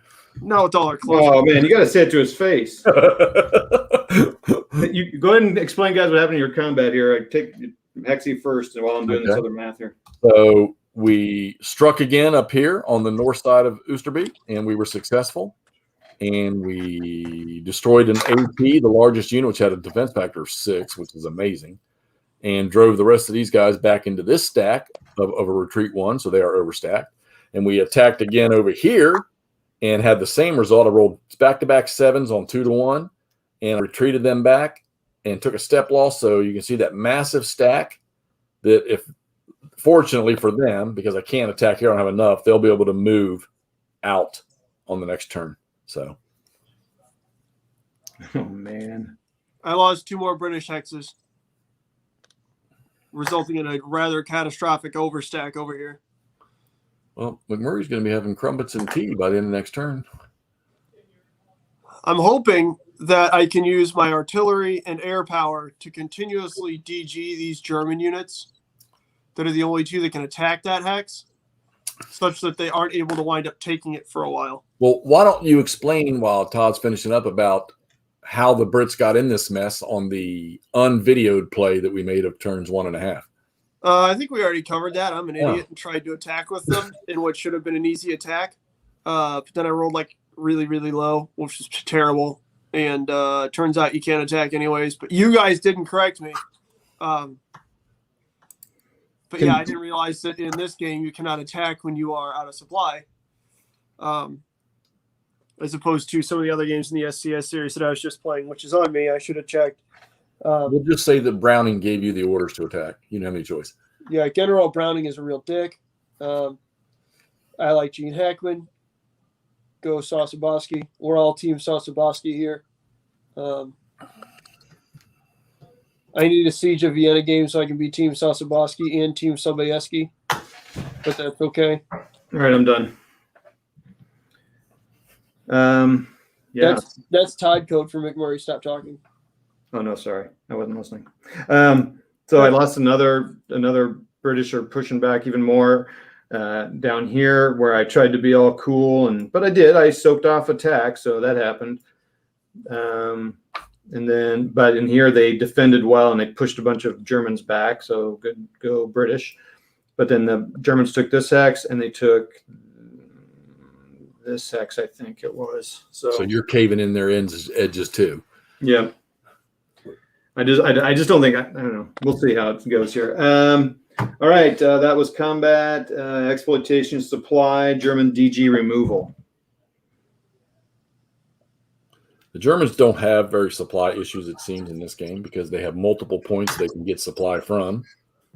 Not with all our close. Oh man, you got to say it to his face. You go ahead and explain, guys, what happened in your combat here. I take Hexy first, and while I'm doing this other math here. So we struck again up here on the north side of Oosterbeek, and we were successful. And we destroyed an AP, the largest unit, which had a defense factor of 6, which is amazing, and drove the rest of these guys back into this stack of a retreat 1, so they are overstacked. And we attacked again over here and had the same result. I rolled back-to-back 7s on 2-to-1 and retreated them back and took a step loss. So you can see that massive stack that, if fortunately for them, because I can't attack here, I don't have enough, they'll be able to move out on the next turn. So, oh man, I lost 2 more British hexes, resulting in a rather catastrophic overstack over here. well, McMurray's going to be having crumpets and tea by the end of next turn. I'm hoping that I can use my artillery and air power to continuously DG these German units that are the only 2 that can attack that hex, such that they aren't able to wind up taking it for a while. Well, why don't you explain while Todd's finishing up about how the Brits got in this mess on the unvideoed play that we made of turns 1.5? I think we already covered that. I'm an idiot and tried to attack with them in what should have been an easy attack. But then I rolled like really, really low, which is terrible. And turns out you can't attack anyways. But you guys didn't correct me. But yeah, I didn't realize that in this game you cannot attack when you are out of supply. As opposed to some of the other games in the SCS series that I was just playing, which is on me. I should have checked. We'll just say that Browning gave you the orders to attack. You don't have any choice. Yeah, General Browning is a real dick. I like Gene Hackman. Go Sosabowski. We're all Team Sosabowski here. I need a Siege of Vienna game so I can be Team Sosabowski and Team Sobayevsky. But that's okay. All right, I'm done. Yeah. That's Tide code for McMurray. Stop talking. Oh no, sorry, I wasn't listening. So I lost another British are pushing back even more down here where I tried to be all cool, but I soaked off attack, so that happened. But in here they defended well and they pushed a bunch of Germans back, so good go British. But then the Germans took this hex and they took this hex, I think it was. So you're caving in their edges too. Yeah. I just don't think I don't know. We'll see how it goes here. All right, that was combat, exploitation, supply, German DG removal. The Germans don't have very supply issues, it seems, in this game because they have multiple points they can get supply from.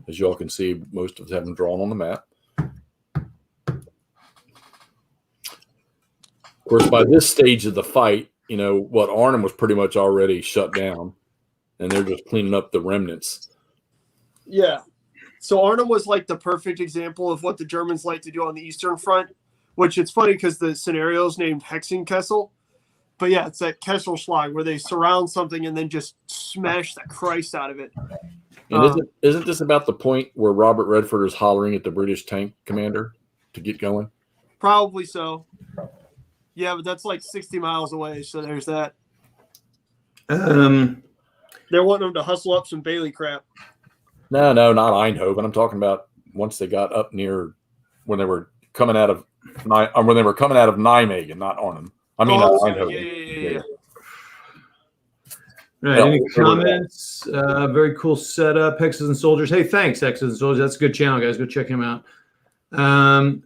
As you all can see, most of them have them drawn on the map. Of course, by this stage of the fight, Arnhem was pretty much already shut down, and they're just cleaning up the remnants. Yeah. So Arnhem was like the perfect example of what the Germans like to do on the Eastern Front, which it's funny because the scenario is named Hexenkessel. But yeah, it's that Kesselschlag where they surround something and then just smash the Christ out of it. And isn't this about the point where Robert Redford is hollering at the British tank commander to get going? Probably so. Yeah, but that's like 60 miles away, so there's that. They're wanting them to hustle up some Bailey crap. No, not Eindhoven. I'm talking about once they got up near when they were coming out of Nijmegen, not Arnhem. I mean, Eindhoven. Yeah. All right, any comments? Very cool setup. Hexes and Soldiers. Hey, thanks, Hexes and Soldiers. That's a good channel, guys. Go check him out.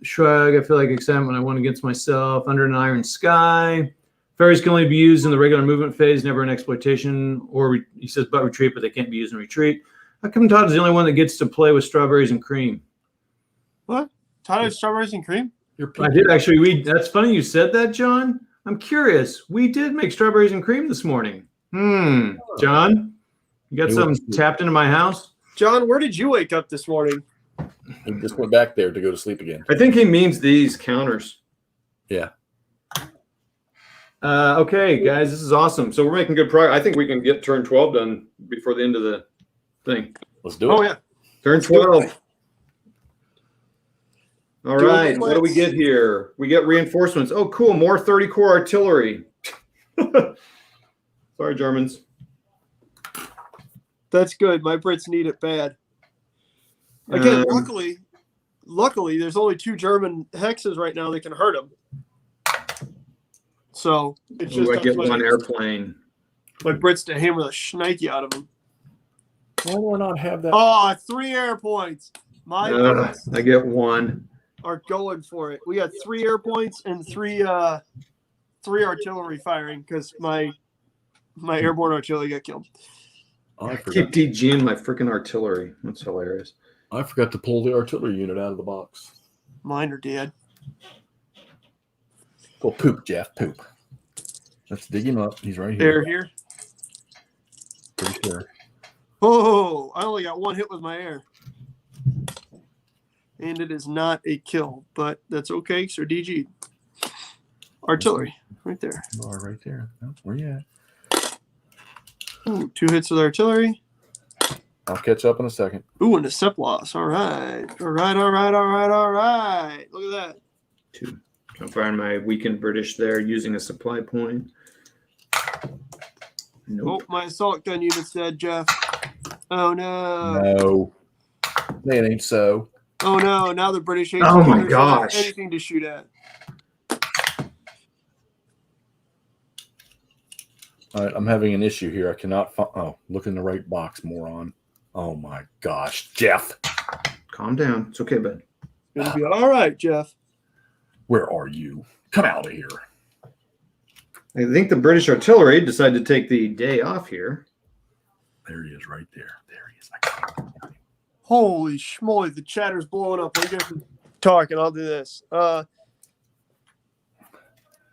Shrug. I feel like excitement when I won against myself. Under an Iron Sky. Ferries can only be used in the regular movement phase, never in exploitation. Or he says, but retreat, but they can't be used in retreat. How come Todd is the only one that gets to play with strawberries and cream? What? Todd has strawberries and cream? I did actually. That's funny you said that, John. I'm curious. We did make strawberries and cream this morning. John, you got something tapped into my house? John, where did you wake up this morning? He just went back there to go to sleep again. I think he means these counters. Yeah. Okay, guys, this is awesome. So we're making good progress. I think we can get turn 12 done before the end of the thing. Let's do it. Oh, yeah. Turn 12. All Doing right. the What do we blitz. get here? We get reinforcements. Oh, cool. More 30 core artillery. Sorry, Germans. That's good. My Brits need it bad. Again, luckily, there's only 2 German hexes right now that can hurt them. So it's just I up get to one airplane. my Brits to hammer the shnikey out of them. Why do I not have that? Oh, 3 air points. My Brits I get one. are going for it. We got 3 air points and 3 artillery firing because my airborne artillery got killed. I Keep forgot. DGing my freaking artillery. That's hilarious. I forgot to pull the artillery unit out of the box. Mine are dead. Go poop, Jeff. Poop. Let's dig him up. He's right here. Air here. Pretty sure. Oh, I only got 1 hit with my air. And it is not a kill, but that's okay. So DG. Artillery. Right there. You are right there. Oh, where you at? Ooh, 2 hits with artillery. I'll catch up in a second. Ooh, and a step loss. All right. All right. All right. All right. All right. Look at that. 2. I'm firing my weakened British there using a supply point. Nope. Oh, my assault gun unit's dead, Jeff. Oh, no. No. That ain't so. Oh, no. Now the British ain't Oh, my there's gosh. anything to shoot at. All right, I'm having an issue here. I cannot find. Oh, look in the right box, moron. Oh my gosh, Jeff. Calm down. It's okay, bud. It'll be all right, Jeff. Where are you? Come out of here. I think the British artillery decided to take the day off here. There he is, right there. There he is. Holy schmoly, the chatter's blowing up. We're going to talk, and I'll do this.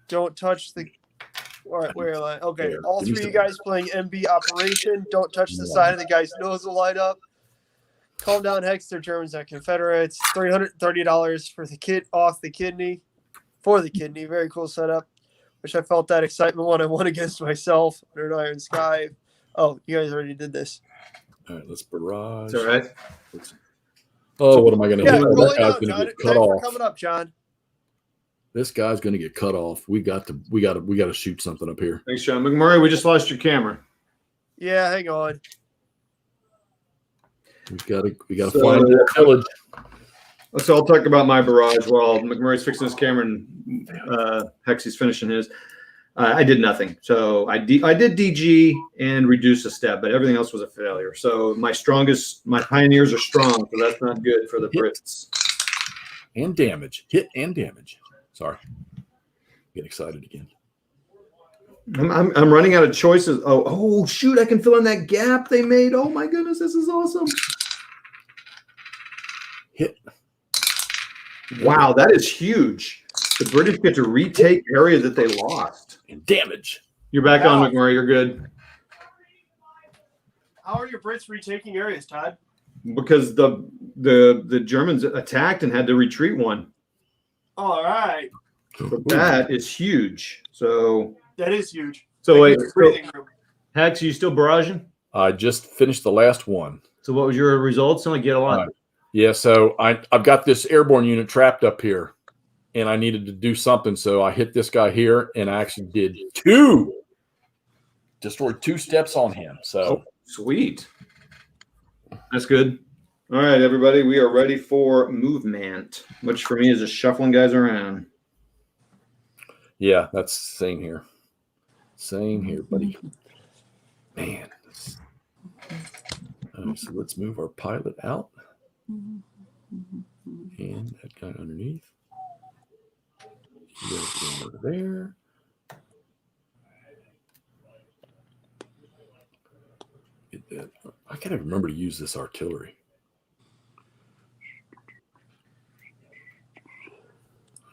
Don't touch the... All right, where am I? Okay, There. all Give me 3 of you some. guys playing MB Operation. Don't touch the side of the guy's nose will light up. Calm down, Hex. They're Germans, not Confederates. $330 for the kid off the kidney. For the kidney. Very cool setup. Wish I felt that excitement when I won against myself under an iron sky. Oh, you guys already did this. All right, let's barrage. It's all right. Oh, what am I going to Yeah, hit? roll That it guy's out, going to John. get cut Thanks for off. coming up, John. This guy's going to get cut off. We got to shoot something up here. Thanks, John. McMurray, we just lost your camera. Yeah, hang on. We got to So- find that village. So I'll talk about my barrage while McMurray's fixing his camera and Hexy's finishing his. I did nothing. So I did DG and reduce a step, but everything else was a failure. So my pioneers are strong, so that's not good for the Brits. And damage. Hit and damage. Sorry. Get excited again. I'm running out of choices. Oh shoot! I can fill in that gap they made. Oh my goodness, this is awesome. Hit. Wow, that is huge. The British get to retake area that they lost. And damage. You're back Wow. on, McMurray. You're good. How are your Brits retaking areas, Todd? Because the Germans attacked and had to retreat one. All right. So that is huge. So That is huge. so That wait, gives you breathing room. Hex, are you still barraging? I just finished the last one. So what was your results? Only get a lot. All right. Yeah, so I've got this airborne unit trapped up here, and I needed to do something. So I hit this guy here, and I actually did 2. Destroyed 2 steps on him. So Sweet. That's good. All right, everybody, we are ready for movement, which for me is just shuffling guys around. yeah, that's same here. Same here, buddy. Man. All right, so let's move our pilot out. And that guy underneath. You guys go over there. Get that. I gotta remember to use this artillery.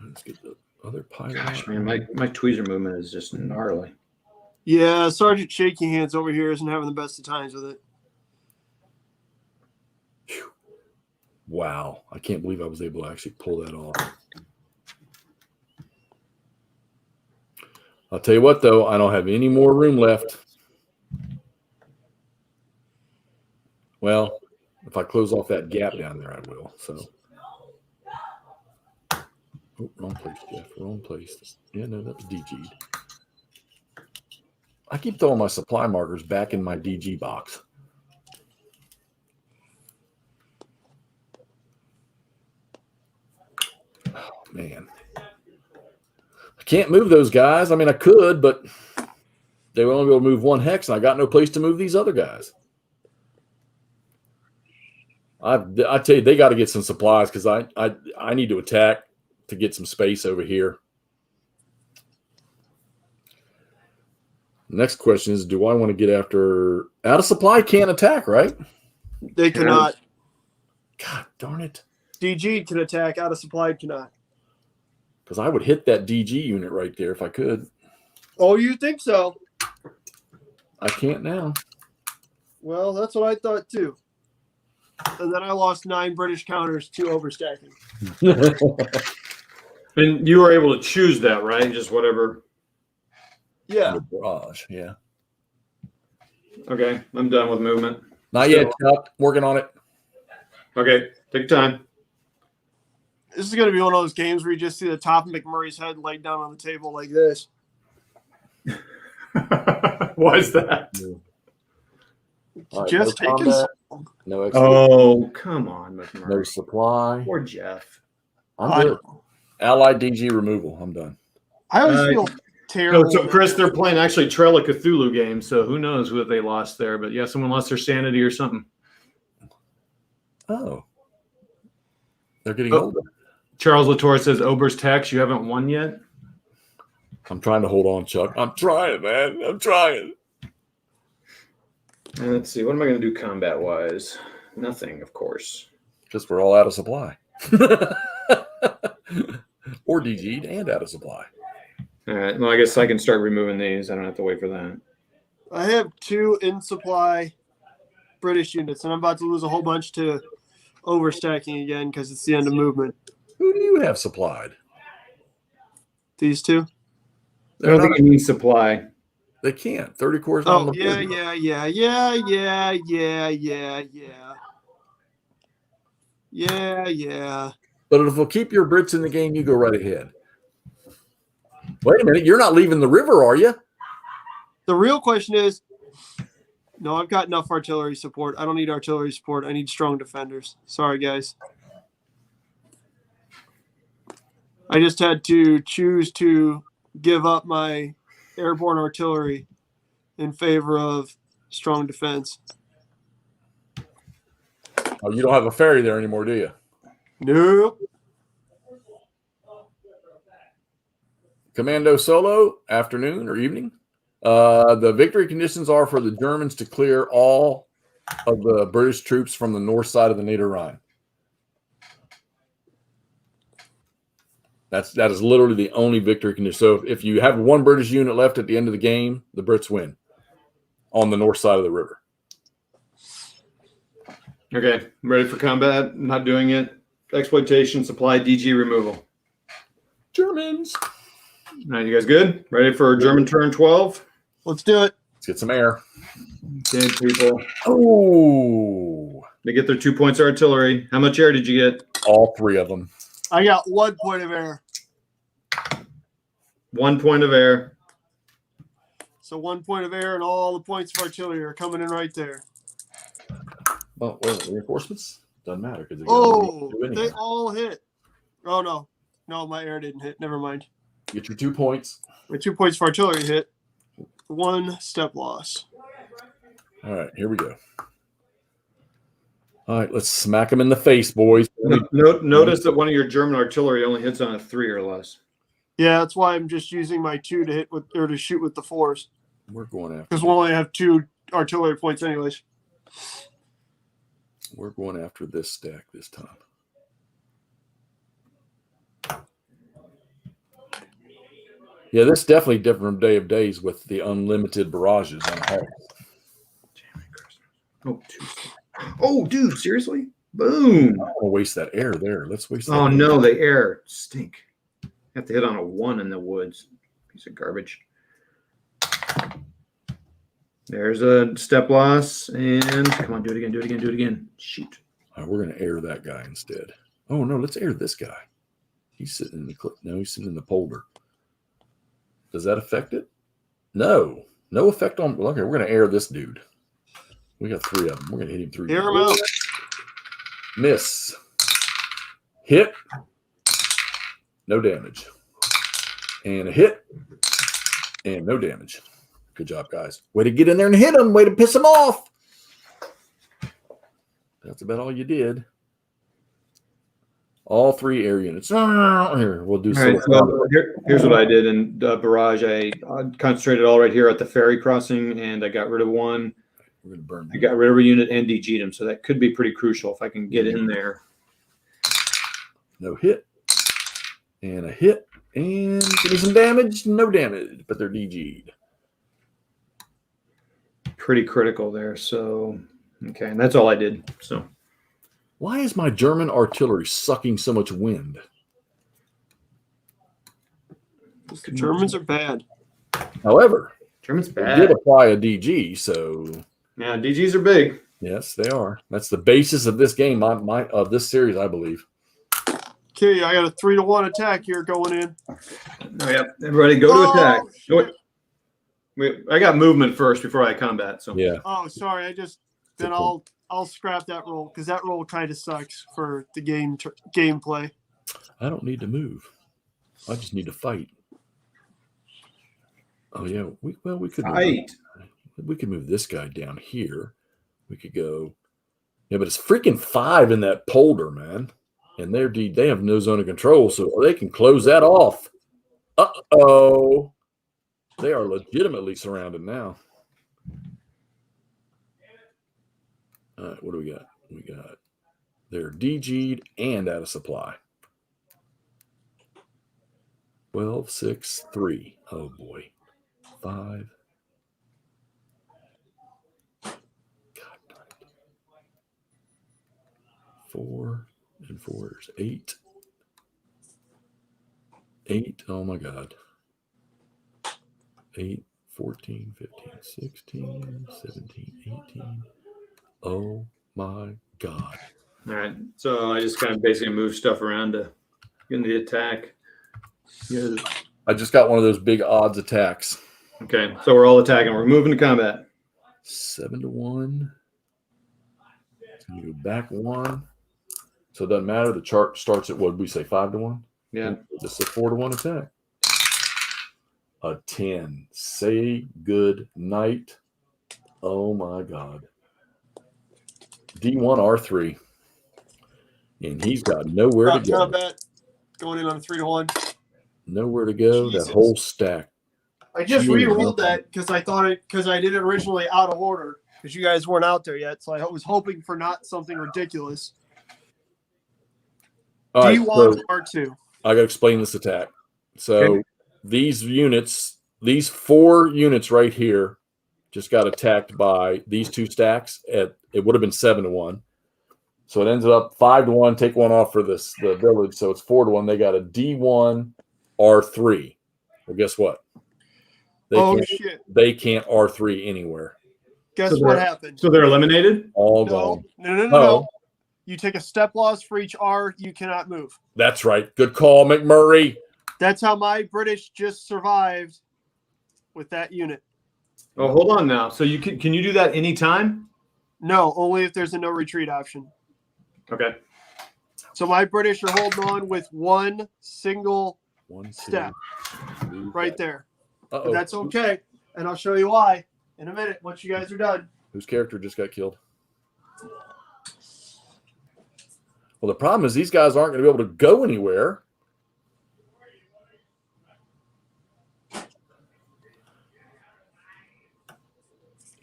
Let's get the other pilot. Gosh, out. man, my tweezer movement is just gnarly. Yeah, Sergeant Shaky Hands over here isn't having the best of times with it. Wow, I can't believe I was able to actually pull that off. I'll tell you what, though, I don't have any more room left. Well, if I close off that gap down there, I will. So Oh, wrong place, Jeff. Wrong place. Yeah, no, that was DG'd. I keep throwing my supply markers back in my DG box. Oh, man. I can't move those guys. I mean, I could, but they will only be able to move one hex, and I got no place to move these other guys. I tell you, they got to get some supplies because I need to attack to get some space over here. Next question is, do I want to get after out of supply? Can't attack, right? They cannot. God darn it. DG can attack, out of supply cannot. Because I would hit that DG unit right there if I could. Oh, you think so? I can't now. Well, that's what I thought too. And then I lost 9 British counters to overstacking. And you were able to choose that, right? Just whatever. Yeah. The barrage, yeah. Okay, I'm done with movement. Not yet, Chuck. Working on it. Okay, take your time. This is going to be one of those games where you just see the top of McMurray's head laid down on the table like this. Why is that? All right, Just no taking combat, so long. no extra, Oh, come on, no McMurray. supply. Poor Jeff. I'm good. Allied DG removal. I'm done. I always feel No, terrible. so Chris, they're playing actually Trail of Cthulhu game, so who knows what they lost there? But yeah, someone lost their sanity or something. Oh. They're getting Oh. older. Charles Latour says, Ober's Tex, you haven't won yet? I'm trying to hold on, Chuck. I'm trying, man. I'm trying. Let's see. What am I going to do combat-wise? Nothing, of course. Because we're all out of supply. Or DG'd and out of supply. All right. Well, I guess I can start removing these. I don't have to wait for that. I have 2 in supply British units, and I'm about to lose a whole bunch to overstacking again because it's the end of movement. Who do you have supplied? These 2? I don't think it means supply. They can't. 30 cores on Oh, the yeah. But if we'll keep your Brits in the game, you go right ahead. Wait a minute. You're not leaving the river, are you? The real question is, no, I've got enough artillery support. I don't need artillery support. I need strong defenders. Sorry, guys. I just had to choose to give up my airborne artillery in favor of strong defense. Oh, you don't have a ferry there anymore, do you? Nope. Commando Solo, afternoon or evening. The victory conditions are for the Germans to clear all of the British troops from the north side of the Niederrhein. That is literally the only victory condition. So if you have one British unit left at the end of the game, the Brits win on the north side of the river. Okay. I'm ready for combat. I'm not doing it. Exploitation, supply, DG removal. Germans. All right, you guys good? Ready for German turn 12? Let's do it. Let's get some air. Okay, people. Oh, They get their 2 points of artillery. How much air did you get? all 3 of them. I got 1 point of air. 1 point of air. So 1 point of air and all the points of artillery are coming in right there. Oh, wait, reinforcements? Doesn't matter. Oh, they all hit. Oh, no. No, my air didn't hit. Never mind. Get your 2 points. My 2 points for artillery hit. 1 step loss. All right, here we go. All right, let's smack them in the face, boys. Notice that one of your German artillery only hits on a 3 or less. Yeah, that's why I'm just using my 2 to hit with or to shoot with the 4s. We're going after. Because we'll only have 2 artillery points anyways. We're going after this stack this time. Yeah, this is definitely different from Day of Days with the unlimited barrages on Hex. Oh, dude, seriously? Boom. I don't want to waste that air there. Let's waste that. Oh, air. no, the air stink. Have to hit on a 1 in the woods. Piece of garbage. There's a step loss. And come on, do it again, do it again, do it again. Shoot. All right, we're going to air that guy instead. Oh, no, let's air this guy. He's sitting in the clip. No, he's sitting in the polder. Does that affect it? No. No effect on. Well, okay, we're going to air this dude. We got 3 of them. We're going to hit him 3 Air times. him out. Miss. Hit. No damage. And a hit. And no damage. Good job, guys. Way to get in there and hit him. Way to piss him off. That's about all you did. All 3 air units. Here, we'll do All right, so here's what I did in Barrage. I concentrated all right here at the ferry crossing, and I got rid of one. We're going to burn. I got rid of a unit and DG'd him, so that could be pretty crucial if I can get in there. No hit. And a hit. And give me some damage. No damage, but they're DG'd. Pretty critical there. So, okay, and that's all I did. So, why is my German artillery sucking so much wind? The Germans are bad. However, German's they bad. did apply a DG, so Yeah, DGs are big. yes, they are. That's the basis of this game, of this series, I believe. Okay, I got a 3-1 attack here going in. Oh, yeah. Everybody go to attack. shit. Wait, I got movement first before I combat. So Yeah. Oh, sorry. Then I'll scrap that roll because that roll kind of sucks for the gameplay. I don't need to move. I just need to fight. Oh yeah, we could fight. We could move this guy down here. We could go. Yeah, but it's freaking 5 in that polder, man. And they have no zone of control, so they can close that off. Uh-oh. They are legitimately surrounded now. All right, what do we got? They're DG'd and out of supply. 12, 6, 3. Oh boy. 5. God darn it. 4 and 4 is 8. 8. Oh my God. 8, 14, 15, 16, 17, 18. Oh my God. All right. So I just kind of basically move stuff around to get in the attack. Yeah. I just got one of those big odds attacks. Okay. So we're all attacking. We're moving to combat. 7-1. You go back 1. So it doesn't matter. The chart starts at what did we say, 5-1? Yeah. Just a 4-1 attack. A 10. Say good night. Oh my God. D1 R3. And he's got nowhere to go. Combat going in on a 3-1. Nowhere to go. Jesus. That whole stack. I just Jeez. re-rolled that because I did it originally out of order because you guys weren't out there yet. So I was hoping for not something ridiculous. All right, D1 so R2. I got to explain this attack. So Okay. these 4 units right here just got attacked by these 2 stacks. It would have been 7-1. So it ended up 5-1. Take 1 off for the village. So it's 4-1. They got a D1 R3. Well, guess what? Shit. They can't R3 anywhere. Guess So what they're- happened? So they're eliminated? All No, gone. no. You take a step loss for each R. You cannot move. That's right. Good call, McMurray. That's how my British just survived with that unit. Oh, hold on now. So can you do that anytime? No, only if there's a no retreat option. Okay. So my British are holding on with one single 1, 2, step 3, right there. But Uh-oh. that's okay. And I'll show you why in a minute once you guys are done. Whose character just got killed? Well, the problem is these guys aren't going to be able to go anywhere.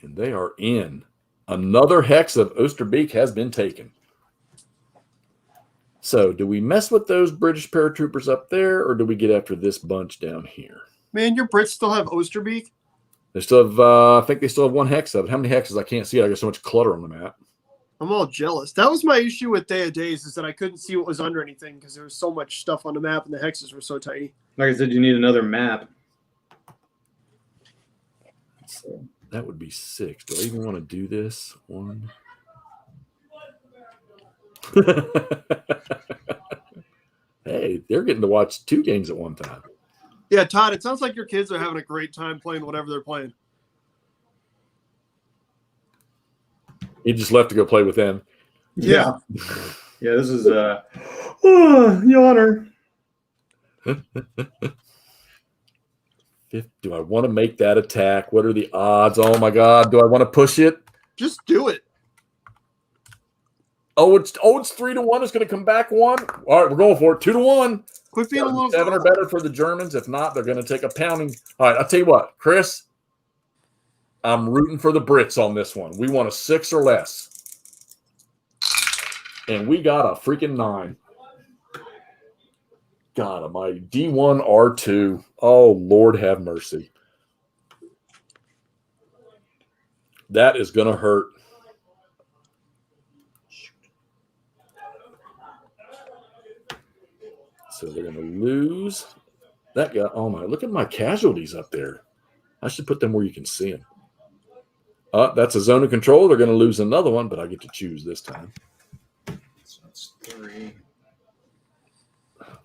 And they are in. Another hex of Osterbeek has been taken. So do we mess with those British paratroopers up there, or do we get after this bunch down here? Man, your Brits still have Osterbeek? They still have, I think they still have 1 hex of it. How many hexes? I can't see it. I got so much clutter on the map. I'm all jealous. That was my issue with Day of Days is that I couldn't see what was under anything because there was so much stuff on the map and the hexes were so tiny. Like I said, you need another map. So that would be 6. Do I even want to do this? 1. Hey, they're getting to watch 2 games at one time. Yeah, Todd, it sounds like your kids are having a great time playing whatever they're playing. He just left to go play with them. Yeah. Yeah, this is yawner. Do I want to make that attack? What are the odds? Oh my God. Do I want to push it? Just do it. Oh, it's 3-1. It's going to come back 1. All right, we're going for it. 2-1. Quit being a little 7 or better for the Germans. If not, they're going to take a pounding. All right, I'll tell you what, Chris, I'm rooting for the Brits on this one. We want a 6 or less. And we got a freaking 9. God almighty. D1, R2. Oh, Lord have mercy. That is going to hurt. So they're going to lose. That guy, oh my, look at my casualties up there. I should put them where you can see them. That's a zone of control. They're going to lose another one, but I get to choose this time. So that's 3.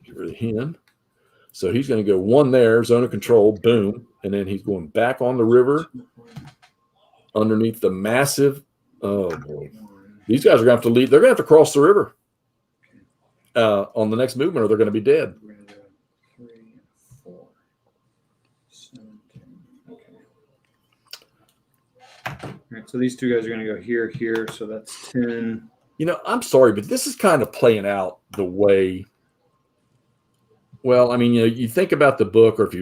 Get rid of him. So he's going to go 1 there, zone of control, boom. And then he's going back on the river underneath the massive, oh boy. These guys are going to have to lead. They're going to have to cross the river on the next movement or they're going to be dead. 3, 4, 7, 10. Okay. All right, so these 2 guys are going to go here, here. So that's 10. You know, I'm sorry, but this is kind of playing out the way. Well, I mean, you know, you think about the book, or if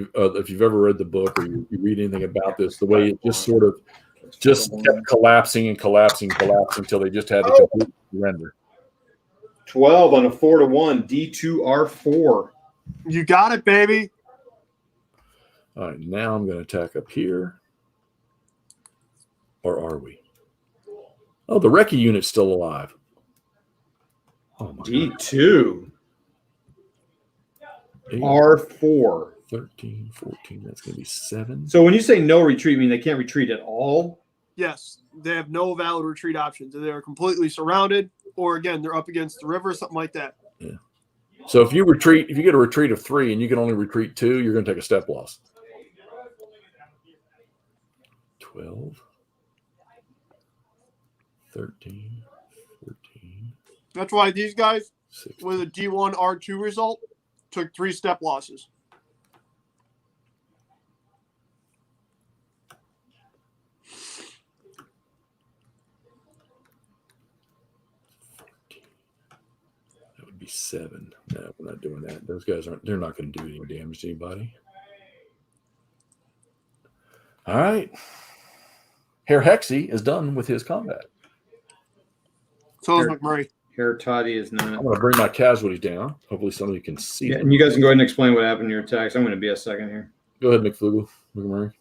you've ever read the book, or you read anything about this, the way it just sort of just kept collapsing and collapsing until they just had to completely surrender. 12 on a 4-1. D2R4. You got it, baby. All right, now I'm going to attack up here. Or are we? Oh, the Recce unit's still alive. Oh my D2. God. R4. 13, 14, that's going to be 7. So when you say no retreat, you mean they can't retreat at all? Yes, they have no valid retreat options. They are completely surrounded, or again, they're up against the river, something like that. Yeah. So if you get a retreat of 3 and you can only retreat 2, you're going to take a step loss. 12, 13, 14. That's why these guys, 16. with a D1 R2 result, took 3 step losses. That would be 7. No, we're not doing that. Those guys they're not going to do any damage to anybody. All right. Herr Hexy is done with his combat. So is McMurray. Here, Toddy is not. I'm going to bring my casualties down. Hopefully somebody can see Yeah, them. and you guys can go ahead and explain what happened to your attacks. I'm going to be a second here. Go ahead, McMurray.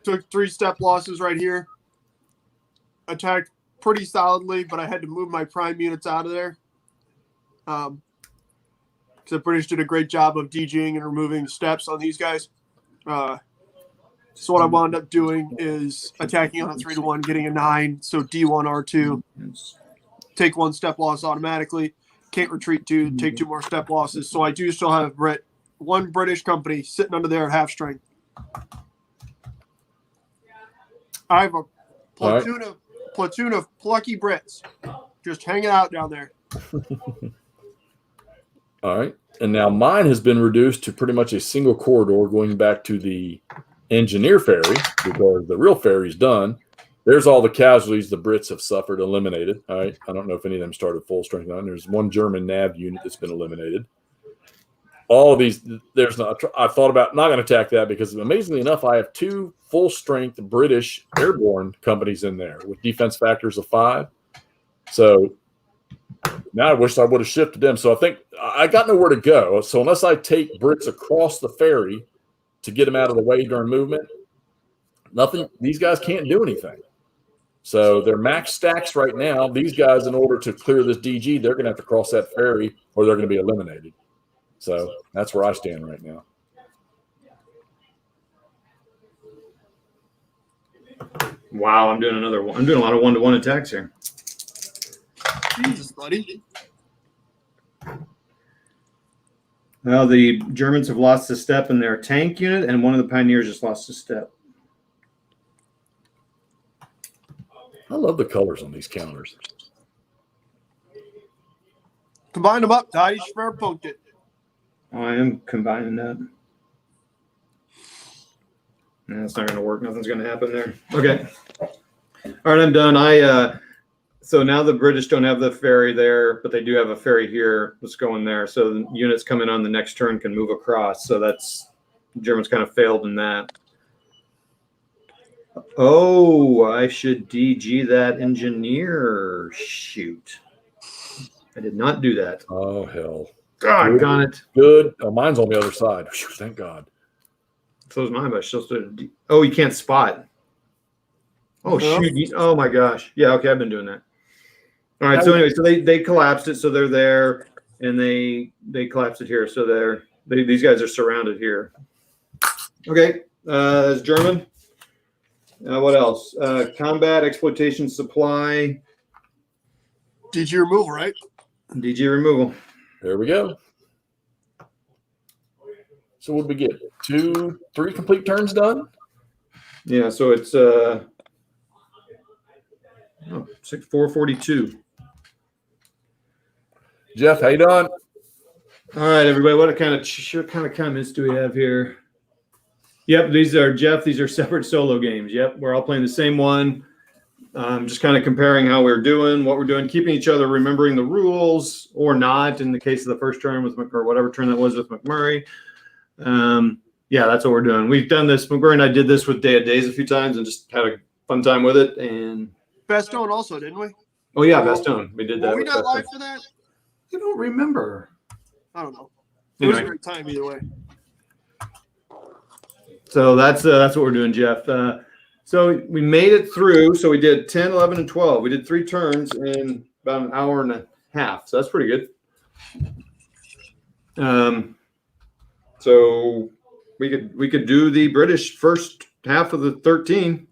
Took 3 step losses right here. Attacked pretty solidly, but I had to move my prime units out of there. Because the British did a great job of DGing and removing steps on these guys. So what I wound up doing is attacking on a 3-1, getting a 9. So D1, R2, take 1 step loss automatically. Can't retreat 2, take 2 more step losses. So I do still have one British company sitting under there at half strength. I have a platoon of plucky Brits just hanging out down there. All right. And now mine has been reduced to pretty much a single corridor going back to the engineer ferry because the real ferry's done. There's all the casualties the Brits have suffered, eliminated. All right. I don't know if any of them started full strength on. There's 1 German nav unit that's been eliminated. All of these, I thought about not going to attack that because amazingly enough, I have 2 full strength British airborne companies in there with defense factors of 5. So now I wish I would have shifted them. So I think I got nowhere to go. So unless I take Brits across the ferry to get them out of the way during movement, nothing. These guys can't do anything. So they're max stacks right now. These guys, in order to clear this DG, they're going to have to cross that ferry or they're going to be eliminated. So that's where I stand right now. Wow, I'm doing another one. I'm doing a lot of 1-to-1 attacks here. Jesus, buddy. Well, the Germans have lost a step in their tank unit, and one of the Pioneers just lost a step. I love the colors on these counters. Combine them up, Todd. You should fair punked it. Oh, I am combining that. No, that's not going to work. Nothing's going to happen there. Okay. All right, I'm done. So now the British don't have the ferry there, but they do have a ferry here that's going there. So the units coming on the next turn can move across. So that's Germans kind of failed in that. Oh, I should DG that engineer. Shoot. I did not do that. Oh, hell. God, got it. Good. Oh, mine's on the other side. Whew, thank God. So is mine, but still oh, you can't spot. Oh, shoot. Oh, my gosh. Yeah, okay, I've been doing that. All right, so anyway, so they collapsed it, so they're there, and they collapsed it here. So these guys are surrounded here. Okay, that's German. What else? Combat, exploitation, supply. DG removal, right? DG removal. There we go. So what did we get? 2, 3 complete turns done? Yeah, so it's 442. Jeff, how you doing? All right, everybody. What kind of comments do we have here? Yep, these are separate solo games. Yep, we're all playing the same one. Just kind of comparing how we're doing, what we're doing, keeping each other, remembering the rules or not. In the case of the first turn with or whatever turn that was with McMurray. Yeah, that's what we're doing. We've done this. McMurray and I did this with Day of Days a few times and just had a fun time with it. And Bastogne also, didn't we? Oh yeah, Bastogne. We did that. Were we not live for that? I don't remember. I don't know. It was a great time either way. So that's what we're doing, Jeff. So we made it through. So we did 10, 11, and 12. We did 3 turns in about an hour and a half. So that's pretty good. So we could do the British first half of the 13.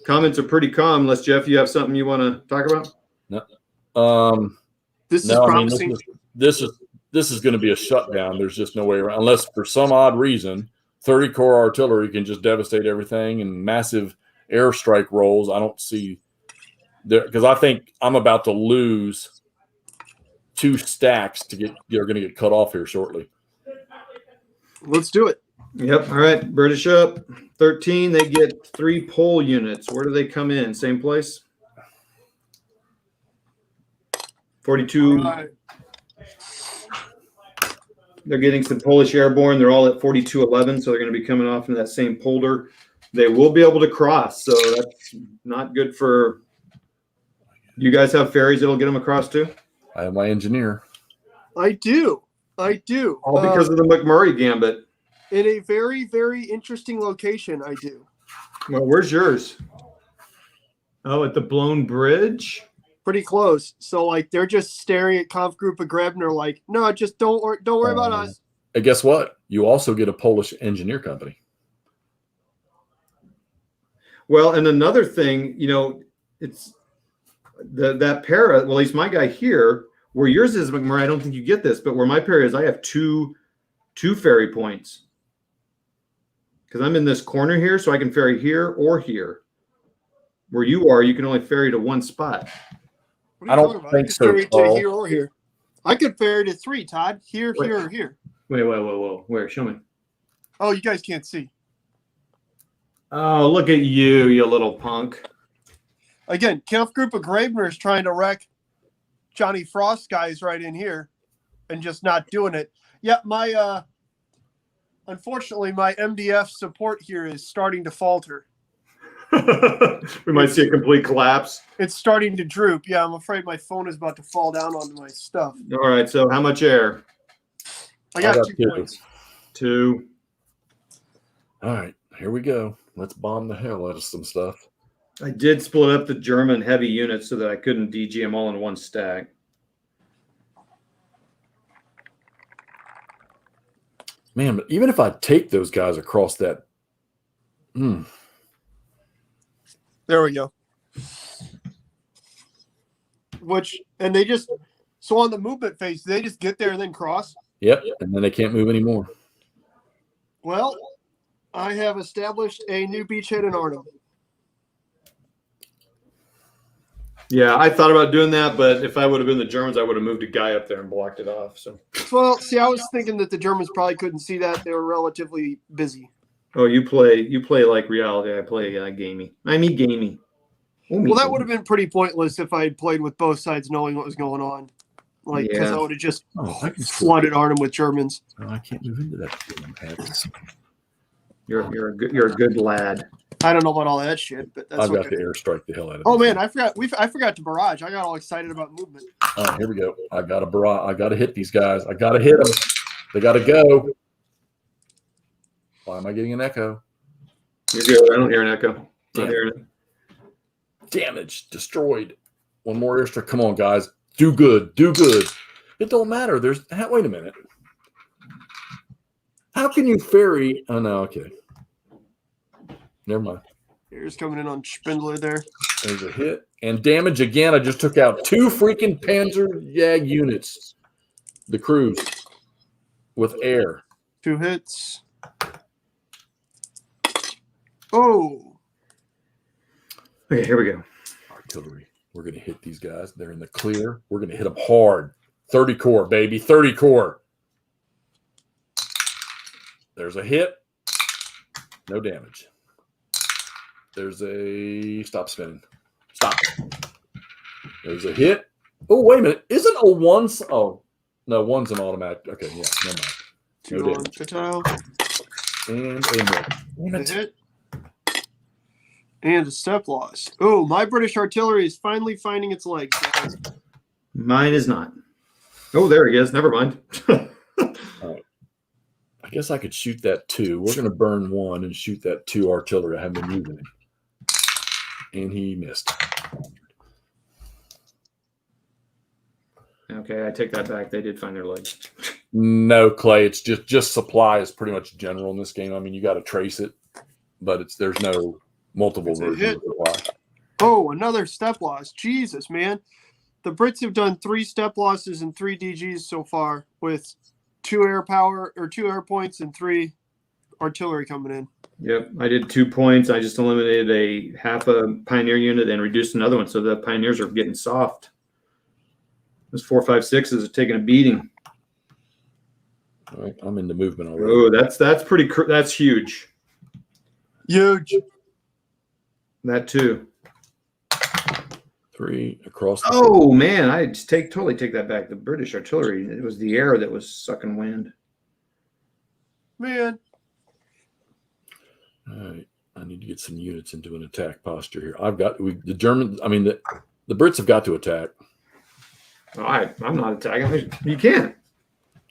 Comments are pretty calm. Unless Jeff, you have something you want to talk about? No. This is promising. This is going to be a shutdown. There's just no way around. Unless for some odd reason, 30 core artillery can just devastate everything and massive airstrike rolls. I don't see there because I think I'm about to lose 2 stacks you're going to get cut off here shortly. Let's do it. Yep. All right. British up 13. They get 3 pole units. Where do they come in? Same place? 42. Right. They're getting some Polish airborne. They're all at 4211, so they're going to be coming off into that same polder. They will be able to cross, so that's not good for. Do you guys have ferries that'll get them across too? I have my engineer. I do. All because of the McMurray gambit. In a very, very interesting location, I do. Well, where's yours? Oh, at the blown bridge? Pretty close. So, like, they're just staring at Conf Group of Grebner like, no, just don't worry about us. And guess what? You also get a Polish engineer company. Well, and another thing, it's that para, well, at least my guy here, where yours is, McMurray, I don't think you get this, but where my para is, I have two ferry points. Because I'm in this corner here, so I can ferry here or here. Where you are, you can only ferry to one spot. I don't think so. Ferry to here or here. I could ferry to 3, Todd. Here, Wait. here, or here. Wait. Where? Show me. Oh, you guys can't see. Oh, look at you little punk. Again, Kampf Group of Grebner is trying to wreck Johnny Frost guys right in here and just not doing it. Yeah, unfortunately, my MDF support here is starting to falter. We might see a complete collapse. It's starting to droop. Yeah, I'm afraid my phone is about to fall down onto my stuff. All right, so how much air? I got 2 points. 2. All right, here we go. Let's bomb the hell out of some stuff. I did split up the German heavy units so that I couldn't DG them all in one stack. Man, but even if I take those guys across that, There we go. And they just, so on the movement phase, they just get there and then cross? Yep, and then they can't move anymore. Well, I have established a new beachhead in Arnhem. Yeah, I thought about doing that, but if I would have been the Germans, I would have moved a guy up there and blocked it off. So, Well, see, I was thinking that the Germans probably couldn't see that. They were relatively busy. oh, you play like reality. I play gamey. I mean gamey. Well, that would have been pretty pointless if I had played with both sides knowing what was going on. Like, because I would have just flooded Arnhem with Germans. Oh, I can't move into that. You're a good lad. I don't know about all that shit, but that's I've got okay. to airstrike the hell out of it. Oh man, I forgot to barrage. I got all excited about movement. Oh, here we go. I got to barrage. I got to hit these guys. I got to hit them. They got to go. Why am I getting an echo? You're good. I don't hear an echo. Damage destroyed. One more airstrike. Come on, guys. Do good. Do good. It don't matter. Wait a minute. How can you ferry? Oh no. Okay. Never mind. Here's coming in on Spindler there. There's a hit. And damage again. I just took out 2 freaking Panzer Jag units. The crews. With air. 2 hits. Oh. Okay, here we go. Artillery. We're going to hit these guys. They're in the clear. We're going to hit them hard. 30 core, baby. 30 core. There's a hit. No damage. There's a stop spinning. Stop. There's a hit. Oh, wait a minute. Isn't a one? Oh, no, one's an automatic. Okay, yeah, never mind. 2 on Chitto. And a hit. A hit. And a step loss. Oh, my British artillery is finally finding its legs. Mine is not. Oh, there he is. Never mind. I guess I could shoot that 2. We're going to burn 1 and shoot that 2 artillery. I haven't been using it. And he missed. Okay, I take that back. They did find their legs. No, Clay. It's just supply is pretty much general in this game. I mean, you got to trace it, but there's no multiple versions of supply. Oh, another step loss. Jesus, man. The Brits have done 3 step losses and 3 DGs so far with 2 air power or 2 air points and 3 artillery coming in. Yep, I did 2 points. I just eliminated a half a Pioneer unit and reduced another one, so the Pioneers are getting soft. Those 4, 5, 6s are taking a beating. All right, I'm in the movement already. Oh, that's huge. Huge. That too. 3 across. Oh man, I just totally take that back. The British artillery, it was the air that was sucking wind. Man. All right, I need to get some units into an attack posture here. The Germans. I mean, the Brits have got to attack. Oh, I'm not attacking. You can't.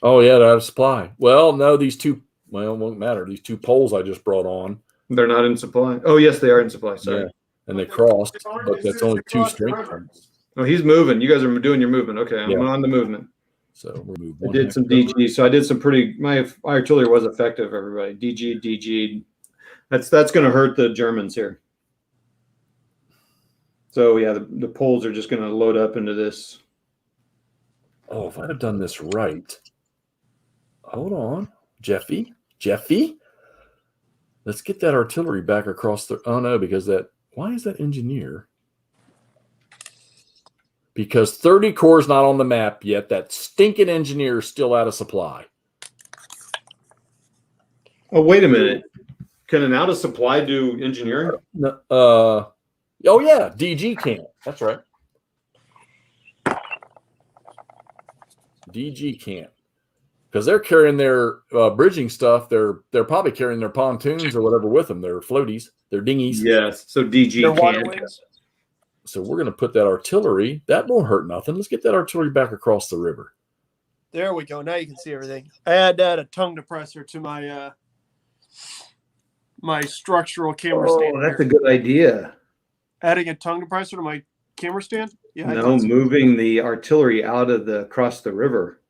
Oh yeah, they're out of supply. Well, no, these 2. Well, it won't matter. These 2 poles I just brought on. They're not in supply. Oh yes, they are in supply. Sorry. Yeah, and they crossed, but that's only 2 strength points. Oh, he's moving. You guys are doing your movement. Okay, I'm Yeah. on the movement. So we moved I one. did some DG. So I did some my artillery was effective, everybody. DG. That's going to hurt the Germans here. So yeah, the Poles are just going to load up into this. Oh, if I'd have done this right. Hold on. Jeffy. Let's get that artillery back across the. Oh no, because why is that engineer? Because 30 core is not on the map yet. That stinking engineer is still out of supply. Oh, wait a minute. Can an out of supply do engineering? No, oh yeah, DG can't. That's right. DG can't. Because they're carrying their bridging stuff. They're probably carrying their pontoons or whatever with them. Their floaties, their dinghies. Yes. So DG can't. So we're going to put that artillery. That won't hurt nothing. Let's get that artillery back across the river. There we go. Now you can see everything. I had a tongue depressor to my my structural camera stand. Oh, that's a good idea. Adding a tongue depressor to my camera stand? Yeah. No, moving the artillery out of across the river.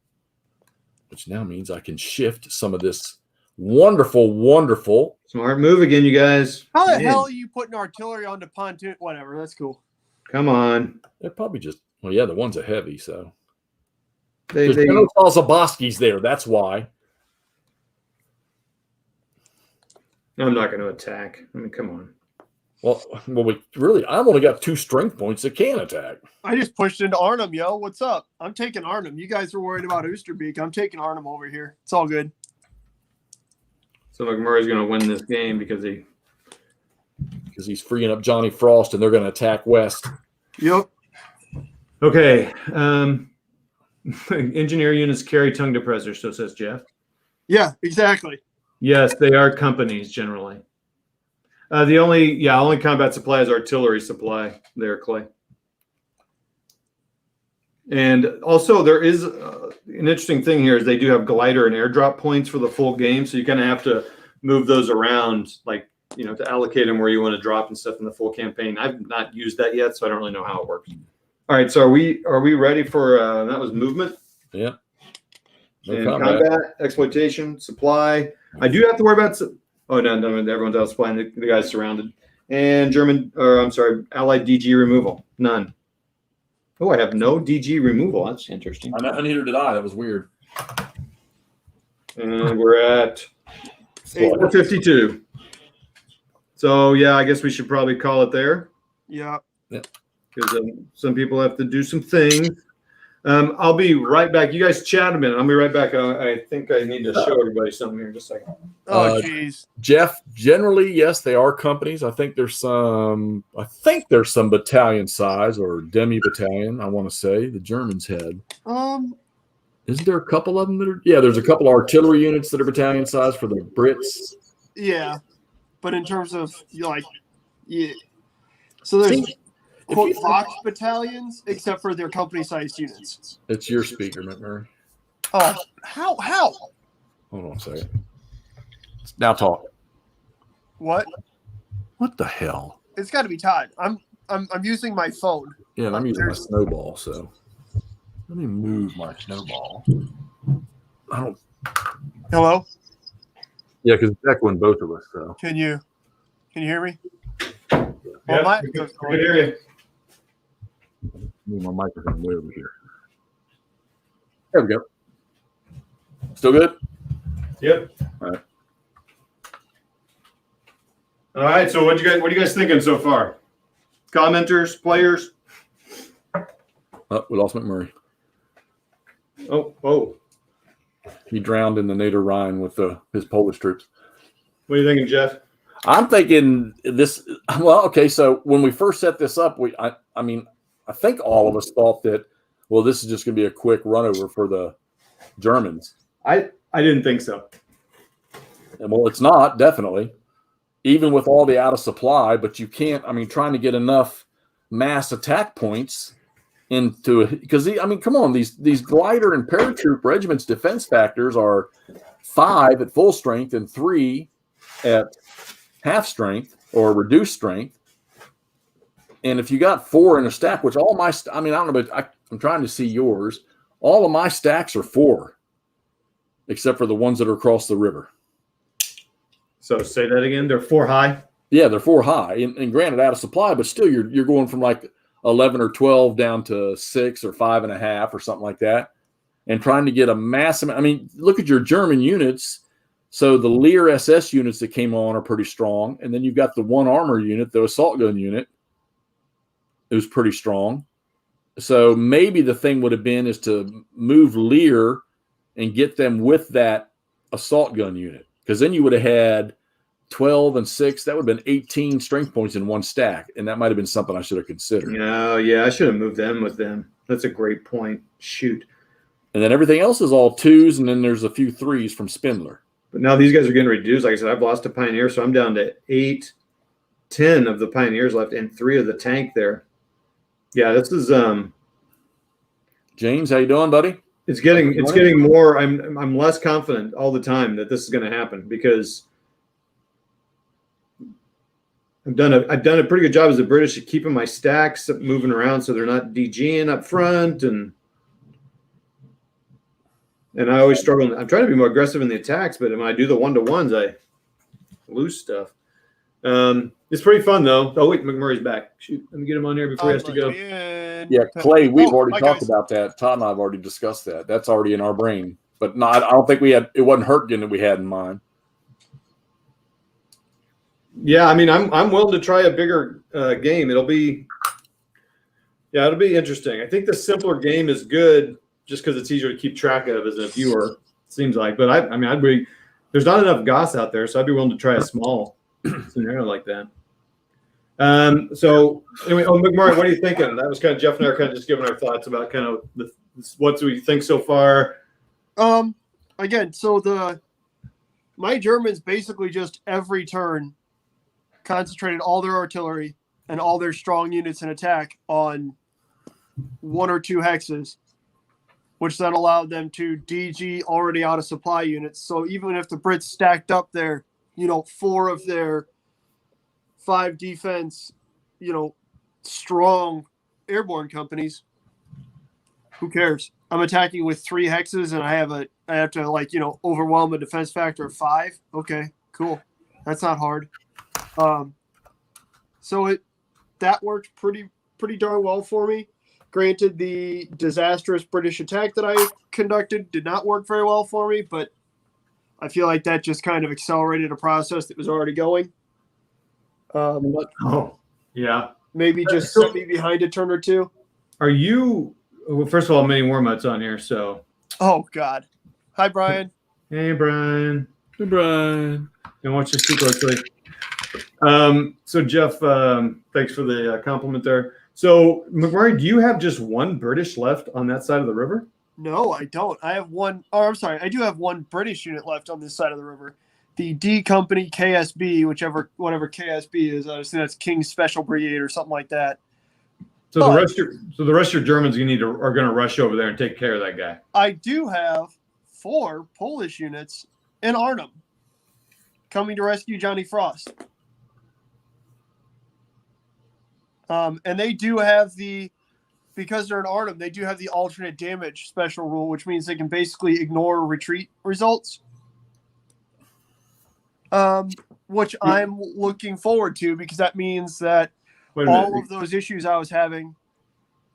Which now means I can shift some of this wonderful. Smart move again, you guys. How the hell are you putting artillery onto pontoon? Whatever. That's cool. Come on. They're probably just, well, yeah, the ones are heavy, so. They General Zaboski's there. That's why. I'm not going to attack. I mean, come on. Well, I've only got 2 strength points that can attack. I just pushed into Arnhem, yo. What's up? I'm taking Arnhem. You guys were worried about Oosterbeek. I'm taking Arnhem over here. It's all good. So McMurray's going to win this game because he's freeing up Johnny Frost, and they're going to attack west. Yep. Okay. Engineer units carry tongue depressors, so says Jeff. Yeah, exactly. Yes, they are companies generally. The only combat supply is artillery supply there, Clay. And also there is an interesting thing here is they do have glider and airdrop points for the full game. So you kind of have to move those around, like, to allocate them where you want to drop and stuff in the full campaign. I've not used that yet, so I don't really know how it works. All right. So are we ready for, that was movement? Yeah. And combat, exploitation, supply. I do have to worry about. Oh no, everyone's out supplying. The guy's surrounded. And Allied DG removal. None. Oh, I have no DG removal. That's interesting. Neither did I. That was weird. And we're at 452. So yeah, I guess we should probably call it there. Yeah. Because some people have to do some things. I'll be right back. You guys chat a minute. I'll be right back. I think I need to show everybody something here in just a second. Oh, jeez. Jeff, generally, yes, they are companies. I think there's some battalion size or demi-battalion, I want to say, the Germans had. Isn't there a couple of them that are? Yeah, there's a couple of artillery units that are battalion size for the Brits. Yeah. But in terms of, yeah. So there's quote Fox battalions, except for their company-sized units. It's your speaker, McMurray. Oh, how? Hold on a second. Now talk. What? What the hell? It's got to be Todd. I'm using my phone. Yeah, and I'm using my snowball. So let me move my snowball. I don't. Hello. Yeah, because it's echoing both of us. So Can you hear me? Yeah, I can hear you. Move my microphone way over here. There we go. Still good? Yep. All right. All right. So what are you guys thinking so far? Commenters, players? Oh, we lost McMurray. Oh. He drowned in the Nader Rhine with his Polish troops. What are you thinking, Jeff? I'm thinking this. Well, okay. So when we first set this up, I think all of us thought that, well, this is just going to be a quick run over for the Germans. I didn't think so. And well, it's not, definitely, even with all the out of supply, but you can't, trying to get enough mass attack points into it. Because, come on, these glider and paratroop regiments defense factors are 5 at full strength and 3 at half strength or reduced strength. And if you got 4 in a stack, which all my, I don't know, but I'm trying to see yours. All of my stacks are 4, except for the ones that are across the river. So say that again. They're 4 high. Yeah, they're 4 high, and granted out of supply, but still you're going from like 11 or 12 down to 6 or 5.5 or something like that, and trying to get a massive. Look at your German units. So the Lear SS units that came on are pretty strong, and then you've got the 1 armor unit, the assault gun unit. It was pretty strong. So maybe the thing would have been is to move Lear and get them with that assault gun unit, because then you would have had 12 and 6. That would have been 18 strength points in 1 stack, and that might have been something I should have considered. Yeah, I should have moved them with them. That's a great point. Shoot. And then everything else is all 2s, and then there's a few 3s from Spindler. But now these guys are getting reduced. Like I said, I've lost a Pioneer, so I'm down to 8, 10 of the Pioneers left, and 3 of the tank there. Yeah, this is James, how you doing, buddy? It's getting more. I'm less confident all the time that this is going to happen, because I've done a pretty good job as the British at keeping my stacks moving around so they're not DGing up front, and I always struggle. I'm trying to be more aggressive in the attacks, but when I do the 1-to-1s, I lose stuff. It's pretty fun though. Oh wait, McMurray's back. Shoot, let me get him on here before he has to go. Yeah, Clay, we've already talked about that. Todd and I have already discussed that. That's already in our brain. But not, I don't think we had. It wasn't Hurtgen that we had in mind. Yeah, I mean, I'm willing to try a bigger game. It'll be interesting. I think the simpler game is good just because it's easier to keep track of as a viewer. It seems like, but I mean, there's not enough Goss out there, so I'd be willing to try a small scenario like that. So anyway, McMurray, what are you thinking? That was kind of Jeff and I are kind of just giving our thoughts about kind of what do we think so far. Again, so my Germans basically just every turn concentrated all their artillery and all their strong units in attack on 1 or 2 hexes, which then allowed them to DG already out of supply units. So even if the Brits stacked up their, 4 of their 5 defense, strong airborne companies, who cares? I'm attacking with 3 hexes and I have to overwhelm a defense factor of 5. Okay, cool. That's not hard. So that worked pretty darn well for me. Granted, the disastrous British attack that I conducted did not work very well for me, but I feel like that just kind of accelerated a process that was already going. Yeah. Maybe just set me behind a turn or 2. Are you? Well, first of all, many Wormuts on here, so. Oh God. Hi, Brian. Hey, Brian. Hey, Brian. And watch this too closely. So Jeff, thanks for the compliment there. So McMurray, do you have just 1 British left on that side of the river? No, I don't. I have 1. Oh, I'm sorry. I do have 1 British unit left on this side of the river. The D Company KSB, whatever KSB is. I think that's King's Special Brigade or something like that. So the rest of your Germans are going to rush over there and take care of that guy. I do have 4 Polish units in Arnhem coming to rescue Johnny Frost. And they do have because they're in Arnhem, they do have the alternate damage special rule, which means they can basically ignore retreat results. Which I'm looking forward to because that means that all of those issues I was having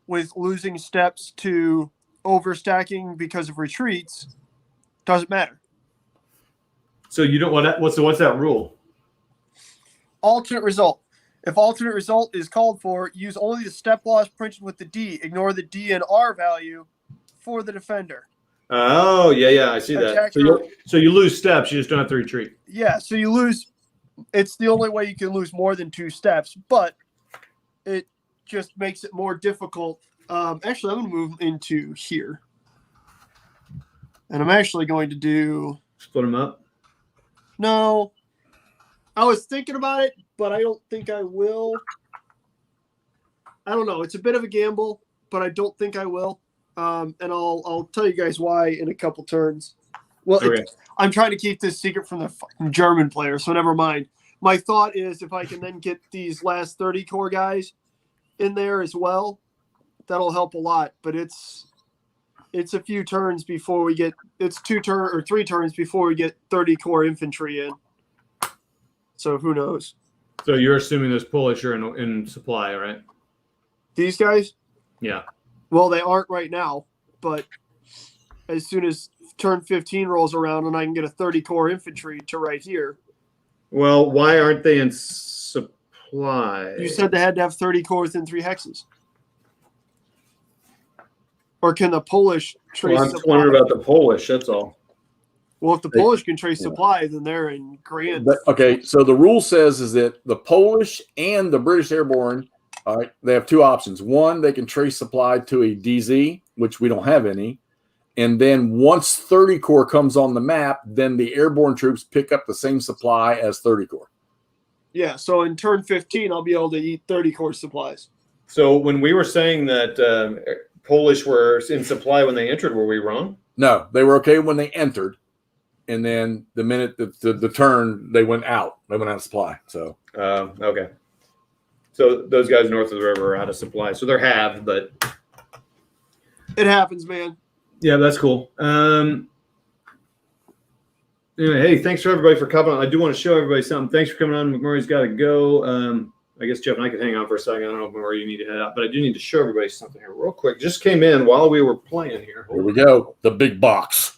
with losing steps to overstacking because of retreats doesn't matter. So you don't want what's that rule? Alternate result. If alternate result is called for, use only the step loss printed with the D. Ignore the D and R value for the defender. Oh, yeah, I see that. So you lose steps, you just don't have to retreat. Yeah, so you lose. It's the only way you can lose more than 2 steps, but it just makes it more difficult. Actually, I'm going to move into here. And I'm actually going to do... Split them up? No. I was thinking about it, but I don't think I will. I don't know. It's a bit of a gamble, but I don't think I will. And I'll tell you guys why in a couple turns. Well, okay. I'm trying to keep this secret from the fucking German player, so never mind. My thought is if I can then get these last 30 core guys in there as well, that'll help a lot. But it's a few turns before we get – it's 3 turns before we get 30 core infantry in. So who knows? So you're assuming those Polish are in supply, right? These guys? Yeah. Well, they aren't right now, but as soon as turn 15 rolls around and I can get a 30 core infantry to right here. Well, why aren't they in supply? You said they had to have 30 cores in 3 hexes. Or can the Polish trace I'm supply? wondering about the Polish, that's all. Well, if the Polish can trace supply, then they're in grand. Okay, so the rule says is that the Polish and the British Airborne, all right, they have 2 options. One, they can trace supply to a DZ, which we don't have any. And then once 30 Corps comes on the map, then the airborne troops pick up the same supply as 30 Corps. Yeah, so in turn 15, I'll be able to eat 30 Corps supplies. So when we were saying that Polish were in supply when they entered, were we wrong? No, they were okay when they entered. And then the minute the turn, they went out. They went out of supply. So okay. So those guys north of the river are out of supply. So they're halved, but it happens, man. Yeah, that's cool. Anyway, hey, thanks for everybody for coming on. I do want to show everybody something. Thanks for coming on. McMurray's got to go. I guess Jeff and I could hang on for a second. I don't know if McMurray, you need to head out, but I do need to show everybody something here real quick. Just came in while we were playing here. Here we go. The big box.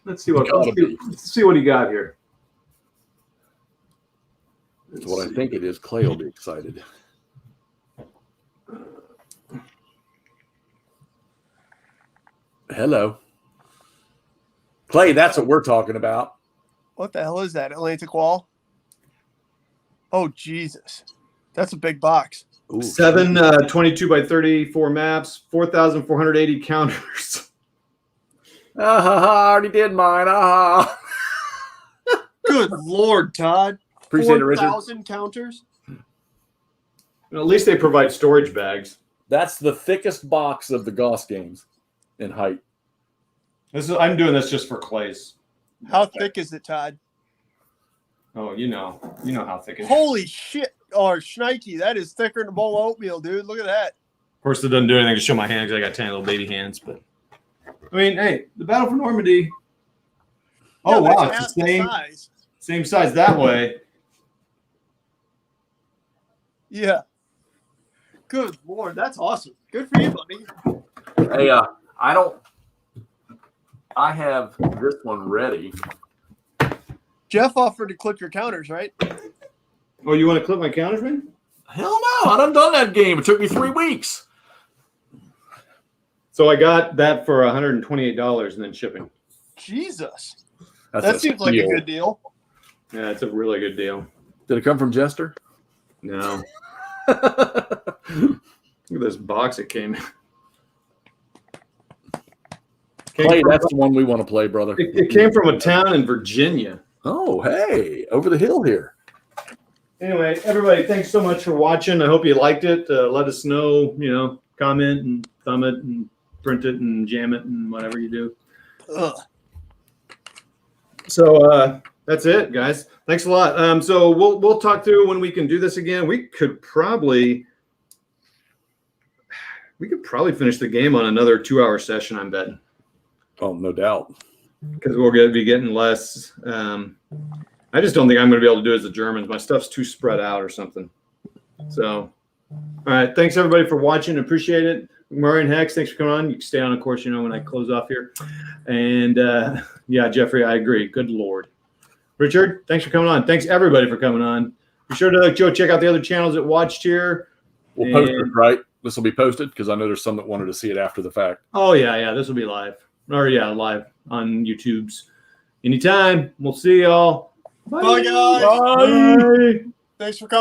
Let's see let's see what he got here. That's what I think it is. Clay will be excited. Hello. Clay, that's what we're talking about. What the hell is that? Atlantic Wall? Oh, Jesus. That's a big box. Ooh, 7 22 by 34 maps, 4,480 counters. I already did mine. Good Lord, Todd. Appreciate it, Richard. 4,000 counters? At least they provide storage bags. That's the thickest box of the Goss games in height. I'm doing this just for Clay's. How thick is it, Todd? Oh, you know how thick it is. Holy shit. Oh, Schneike, that is thicker than a bowl of oatmeal, dude. Look at that. Of course, it doesn't do anything to show my hands. I got tiny little baby hands, but I mean, hey, the Battle for Normandy. Oh Yeah, wow, that's it's the half size. same size that way. Yeah. Good Lord, that's awesome. Good for you, buddy. Hey, I have this one ready. Jeff offered to clip your counters, right? Oh, you want to clip my counters, man? Hell no, I done that game. It took me 3 weeks. So I got that for $128 and then shipping. Jesus. That's That seems like a good deal. Yeah, it's a really good deal. Did it come from Jester? No. Look at this box it came in. Clay, that's the one we want to play, brother. It came from a town in Virginia. Oh, hey, over the hill here. Anyway, everybody, thanks so much for watching. I hope you liked it. Let us know, comment and thumb it and print it and jam it and whatever you do. Ugh. So that's it, guys. Thanks a lot. So we'll talk through when we can do this again. We could probably finish the game on another 2-hour session, I'm betting. Oh, no doubt. Because we'll be getting less. I just don't think I'm going to be able to do it as the Germans. My stuff's too spread out or something. So, all right. Thanks, everybody, for watching. Appreciate it. McMurray and Hex, thanks for coming on. You can stay on, of course, when I close off here. And, yeah, Jeffrey, I agree. Good Lord. Richard, thanks for coming on. Thanks, everybody, for coming on. Be sure to go check out the other channels that watched here. We'll post it, right? This will be posted because I know there's some that wanted to see it after the fact. Oh, yeah. This will be live. Or, yeah, live on YouTube's. Anytime. We'll see y'all. Bye, guys. Bye. Thanks for coming.